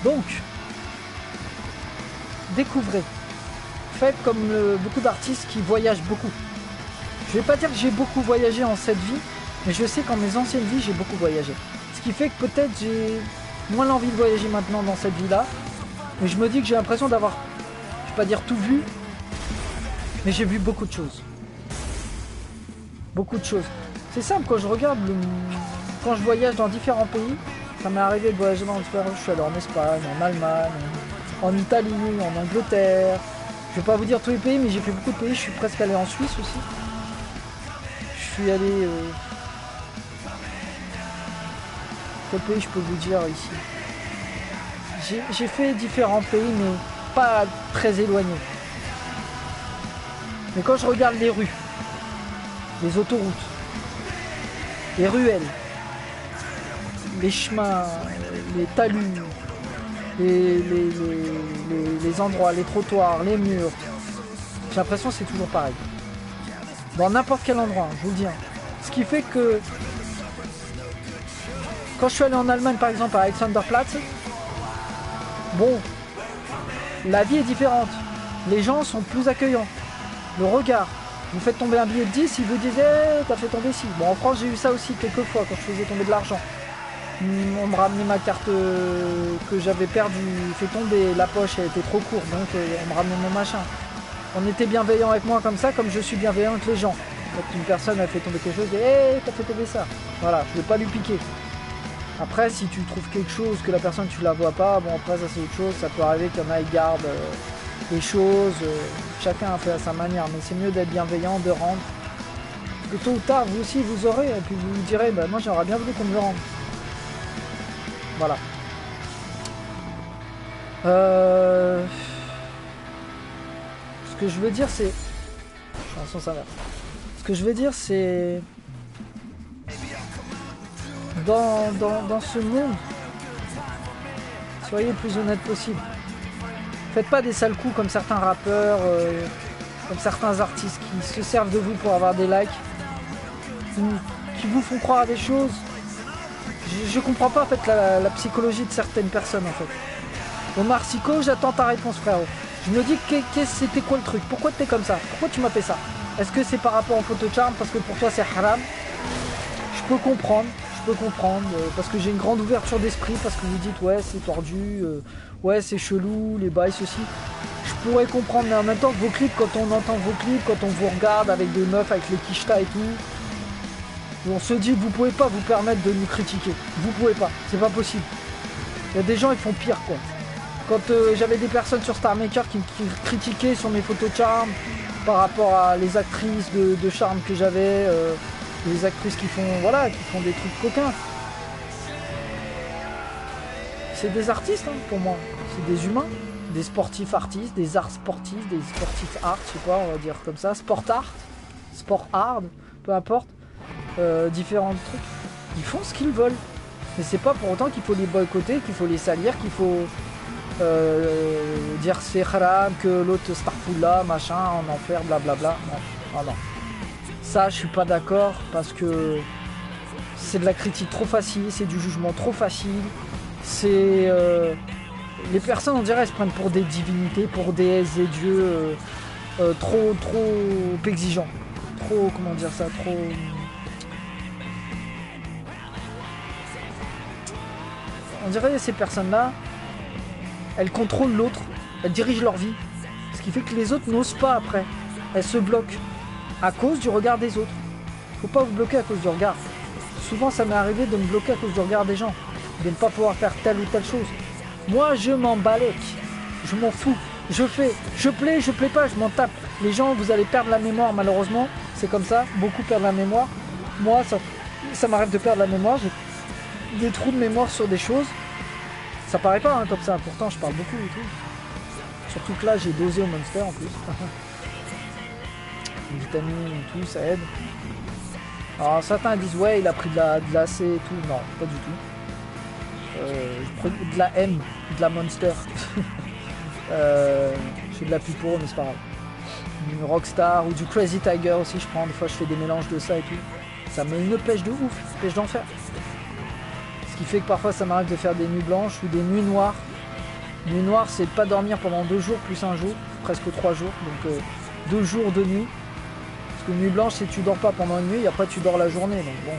Donc, découvrez. Faites comme beaucoup d'artistes qui voyagent beaucoup. Je vais pas dire que j'ai beaucoup voyagé en cette vie, mais je sais qu'en mes anciennes vies, j'ai beaucoup voyagé. Ce qui fait que peut-être j'ai moins l'envie de voyager maintenant dans cette vie-là. Mais je me dis que j'ai l'impression d'avoir, je vais pas dire tout vu, mais j'ai vu beaucoup de choses. Beaucoup de choses. C'est simple, quand je regarde, quand je voyage dans différents pays, ça m'est arrivé de voyager dans différents pays. Je suis allé en Espagne, en Allemagne, en Italie, en Angleterre. Je vais pas vous dire tous les pays, mais j'ai fait beaucoup de pays. Je suis presque allé en Suisse aussi. Je suis allé... Quel pays je peux vous dire ici? J'ai fait différents pays, mais pas très éloignés. Mais quand je regarde les rues, les autoroutes, les ruelles, les chemins, les talus, les endroits, les trottoirs, les murs, j'ai l'impression que c'est toujours pareil. Dans n'importe quel endroit, je vous le dis. Ce qui fait que quand je suis allé en Allemagne par exemple à Alexanderplatz, bon, la vie est différente. Les gens sont plus accueillants. Le regard. Vous faites tomber un billet de 10, ils vous disent hey, t'as fait tomber si. Bon, en France j'ai eu ça aussi quelques fois quand je faisais tomber de l'argent. On me ramenait ma carte que j'avais perdue, fait tomber, la poche elle était trop courte, donc on me ramenait mon machin. On était bienveillant avec moi comme ça, comme je suis bienveillant avec les gens. Quand une personne a fait tomber quelque chose, hey, t'as fait tomber ça. Voilà, je ne vais pas lui piquer. Après, si tu trouves quelque chose que la personne tu la vois pas, bon après ça c'est autre chose, ça peut arriver qu'il y en a, ils gardent les choses, chacun a fait à sa manière, mais c'est mieux d'être bienveillant, de rendre. Parce que tôt ou tard, vous aussi vous aurez, et puis vous vous direz, bah, moi j'aurais bien voulu qu'on me le rende. Voilà. Ce que je veux dire c'est... Attention, ça va. Ce que je veux dire c'est... Dans ce monde, soyez le plus honnête possible. Faites pas des sales coups comme certains rappeurs, comme certains artistes qui se servent de vous pour avoir des likes, qui vous font croire à des choses. Je comprends pas en fait la psychologie de certaines personnes en fait. Omar Siko, j'attends ta réponse frérot. Je me dis c'était quoi le truc? Pourquoi t'es comme ça? Pourquoi tu m'as fait ça? Est-ce que c'est par rapport au photocharm parce que pour toi c'est haram? Je peux comprendre, parce que j'ai une grande ouverture d'esprit, parce que vous dites ouais c'est tordu, ouais c'est chelou, les bails ceci. Je pourrais comprendre, mais en même temps vos clips, quand on entend vos clips, quand on vous regarde avec des meufs, avec les quichetas et tout, on se dit vous pouvez pas vous permettre de nous critiquer. Vous pouvez pas, c'est pas possible. Il y a des gens ils font pire quoi. Quand j'avais des personnes sur Star Maker qui critiquaient sur mes photos de charme par rapport à les actrices de charme que j'avais, les actrices qui font des trucs coquins. C'est des artistes hein, pour moi, c'est des humains, des sportifs artistes, des arts sportifs, des sportifs art, je sais pas, on va dire comme ça, sport art, sport hard, peu importe, différents trucs. Ils font ce qu'ils veulent, mais c'est pas pour autant qu'il faut les boycotter, qu'il faut les salir, qu'il faut dire c'est haram, que l'autre starfoula, machin, en enfer, blablabla. Non, non. Ça, je suis pas d'accord parce que c'est de la critique trop facile, c'est du jugement trop facile. C'est les personnes, on dirait, elles se prennent pour des divinités, pour déesses et dieux trop exigeants, trop comment dire ça, trop. On dirait ces personnes-là, elles contrôlent l'autre, elles dirigent leur vie, ce qui fait que les autres n'osent pas après, elles se bloquent. à cause du regard des autres. Faut pas vous bloquer à cause du regard. Souvent ça m'est arrivé de me bloquer à cause du regard des gens, de ne pas pouvoir faire telle ou telle chose. Moi je m'en balèque, je m'en fous, je fais, je plais pas, je m'en tape. Les gens, vous allez perdre la mémoire malheureusement, c'est comme ça, beaucoup perdent la mémoire. Moi ça m'arrive de perdre la mémoire, j'ai des trous de mémoire sur des choses. Ça paraît pas hein, comme ça, pourtant je parle beaucoup et tout. Surtout que là j'ai dosé au Monster en plus. Les vitamines et tout, ça aide. Alors certains disent ouais il a pris de la C et tout, non pas du tout. Je prends de la M, de la Monster. Je fais de la Pipo mais c'est pas grave. Du Rockstar ou du Crazy Tiger aussi je prends, des fois je fais des mélanges de ça et tout. Ça me met une pêche de ouf, pêche d'enfer. Ce qui fait que parfois ça m'arrive de faire des nuits blanches ou des nuits noires. Nuit noire c'est de pas dormir pendant 2 jours plus un jour, presque 3 jours, donc 2 jours de nuit. Parce que nuit blanche c'est que tu dors pas pendant une nuit et après tu dors la journée, donc bon.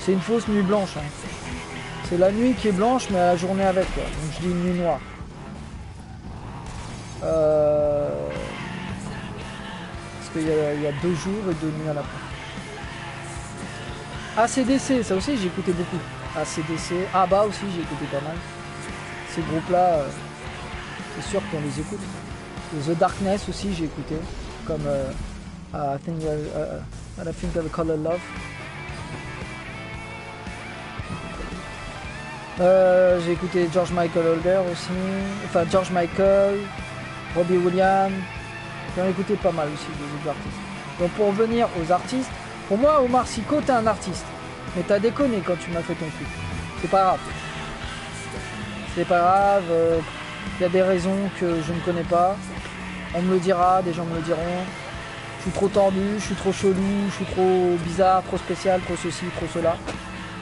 C'est une fausse nuit blanche. Hein. C'est la nuit qui est blanche mais à la journée avec quoi, donc je dis une nuit noire. Parce qu'il y a 2 jours et 2 nuits à la fin. ACDC, ça aussi j'ai écouté beaucoup. ACDC, ABBA aussi j'ai écouté pas mal. Ces groupes-là, c'est sûr qu'on les écoute. Et The Darkness aussi j'ai écouté, comme I think of a Color Love. J'ai écouté George Michael Holder aussi, enfin George Michael, Robbie Williams. J'en ai écouté pas mal aussi des autres artistes. Donc pour revenir aux artistes, pour moi Omar Syco t'es un artiste, mais t'as déconné quand tu m'as fait ton truc. C'est pas grave. C'est pas grave, y a des raisons que je ne connais pas. On me le dira, des gens me le diront. Je suis trop tordu, je suis trop chelou, je suis trop bizarre, trop spécial, trop ceci, trop cela.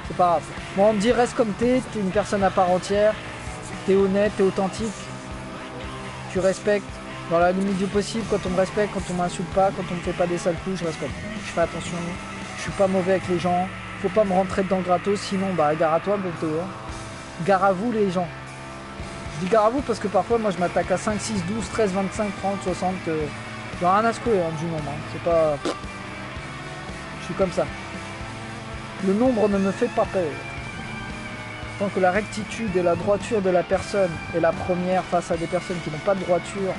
C'est pas grave. Moi on me dit reste comme t'es une personne à part entière, t'es honnête, t'es authentique, tu respectes dans la limite du possible, quand on me respecte, quand on m'insulte pas, quand on me fait pas des sales coups, je respecte. Je fais attention, je suis pas mauvais avec les gens, faut pas me rentrer dedans gratos, sinon bah gare à toi, Boto. Gare à vous les gens. Je dis gare à vous parce que parfois moi je m'attaque à 5, 6, 12, 13, 25, 30, 60, j'en ai rien à secouer hein, du nombre, hein. C'est pas... Je suis comme ça. Le nombre ne me fait pas peur. Tant que la rectitude et la droiture de la personne est la première face à des personnes qui n'ont pas de droiture,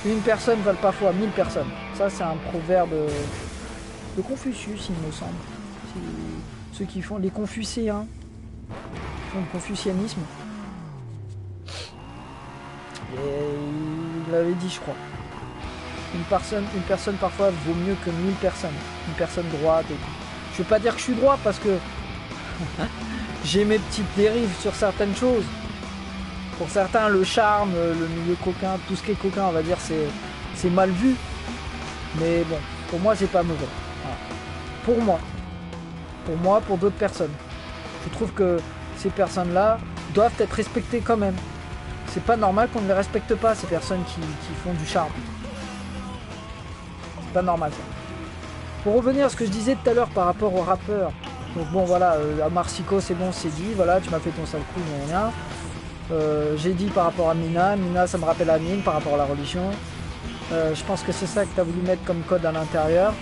une personne ne valent pas fois 1000 personnes. Ça c'est un proverbe de Confucius il me semble. Ceux qui font les Confucéens font le confucianisme. Et il l'avait dit je crois. Une personne parfois vaut mieux que 1000 personnes. Une personne droite et tout. Je veux pas dire que je suis droit parce que j'ai mes petites dérives sur certaines choses. Pour certains, le charme, le milieu coquin, tout ce qui est coquin, on va dire, c'est mal vu. Mais bon, pour moi, c'est pas mauvais. Voilà. Pour moi, pour d'autres personnes. Je trouve que ces personnes-là doivent être respectées quand même. C'est pas normal qu'on ne les respecte pas, ces personnes qui font du charme. C'est pas normal, ça. Pour revenir à ce que je disais tout à l'heure par rapport aux rappeurs. Donc bon voilà, Omar Syco c'est bon, c'est dit, voilà, tu m'as fait ton sale coup, rien. J'ai dit par rapport à Mina ça me rappelle Amine par rapport à la religion. Je pense que c'est ça que tu as voulu mettre comme code à l'intérieur.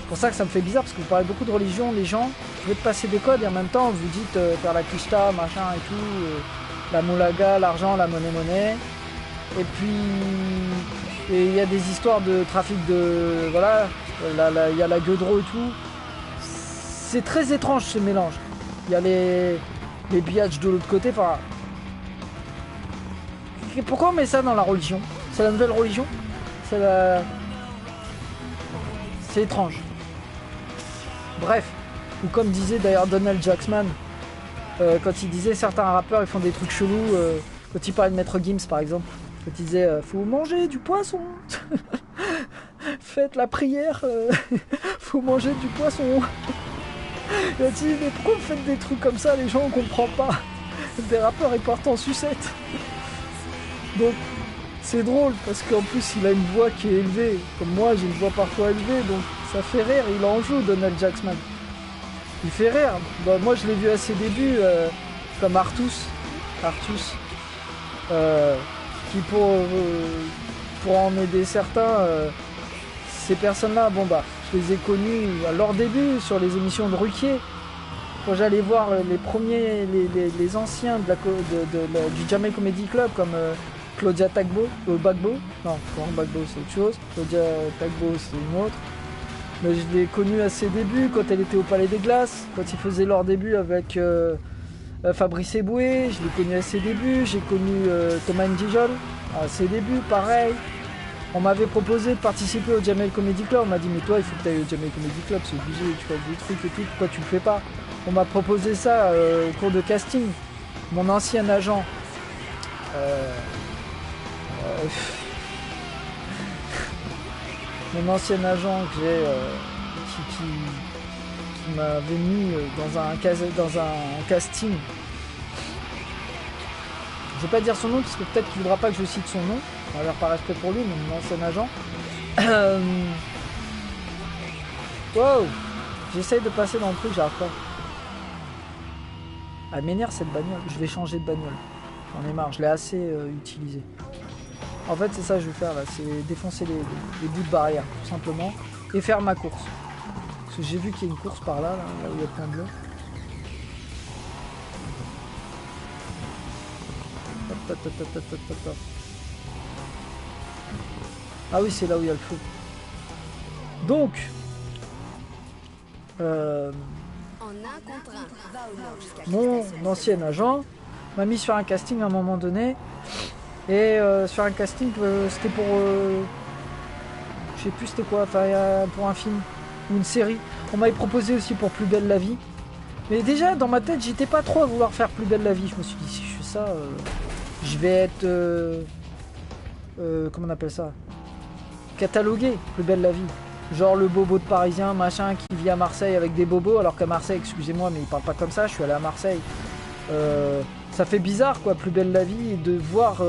C'est pour ça que ça me fait bizarre, parce que vous parlez beaucoup de religion, les gens, vous voulez passer des codes et en même temps vous dites faire la kishta, machin et tout, la moulaga, l'argent, la monnaie. Et puis, il y a des histoires de trafic de... Voilà, il y a la gueudreau et tout. C'est très étrange ce mélange. Il y a les biatchs de l'autre côté. Enfin, pourquoi on met ça dans la religion? C'est la nouvelle religion? C'est étrange. Bref. Ou comme disait d'ailleurs Donald Jackman, quand il disait certains rappeurs ils font des trucs chelous, quand il parlait de Maître Gims par exemple, quand il disait faut manger du poisson. Faites la prière, faut manger du poisson. Il a dit mais pourquoi vous faites des trucs comme ça, les gens on comprend pas. Des rappeurs ils partent en sucette. Donc c'est drôle parce qu'en plus il a une voix qui est élevée. Comme moi j'ai une voix parfois élevée, donc ça fait rire, il en joue Donald Jackman. Il fait rire. Bon, moi je l'ai vu à ses débuts comme Artus qui pour en aider certains ces personnes-là, bon bah, je les ai connues à leur début sur les émissions de Ruquier. Quand j'allais voir les premiers, les anciens du Jamel Comedy Club comme Claudia Bagbo, non, Bagbo c'est autre chose, Claudia Tagbo c'est une autre. Mais je l'ai connue à ses débuts quand elle était au Palais des Glaces, quand ils faisaient leur début avec Fabrice Eboué, je l'ai connue à ses débuts, j'ai connu Thomas Ndijol à ses débuts, pareil. On m'avait proposé de participer au Jamel Comedy Club, on m'a dit mais toi il faut que tu ailles au Jamel Comedy Club, c'est obligé, tu fais des trucs et tout, pourquoi tu le fais pas? On m'a proposé ça au cours de casting. Mon ancien agent mon ancien agent que j'ai qui m'avait mis dans un casting. Je vais pas dire son nom parce que peut-être qu'il voudra pas que je cite son nom. Alors par respect pour lui, mais mon ancien agent. Wow, j'essaye de passer dans le truc, j'arrive pas. Elle m'énerve cette bagnole, je vais changer de bagnole. J'en ai marre, je l'ai assez utilisée. En fait c'est ça que je vais faire là, c'est défoncer les bouts de barrière, tout simplement. Et faire ma course. Parce que j'ai vu qu'il y a une course par là, là où il y a plein de bleu. Ah oui, c'est là où il y a le feu. Donc mon ancien agent m'a mis sur un casting à un moment donné. Et sur un casting, c'était pour... je sais plus c'était quoi, enfin pour un film ou une série. On m'avait proposé aussi pour Plus belle la vie. Mais déjà, dans ma tête, j'étais pas trop à vouloir faire Plus belle la vie. Je me suis dit, si je fais ça, je vais être... comment on appelle ça? Catalogué, Plus belle la vie. Genre le bobo de Parisien, machin, qui vit à Marseille avec des bobos, alors qu'à Marseille, excusez-moi, mais il parle pas comme ça, je suis allé à Marseille. Ça fait bizarre, quoi, Plus belle la vie, et de voir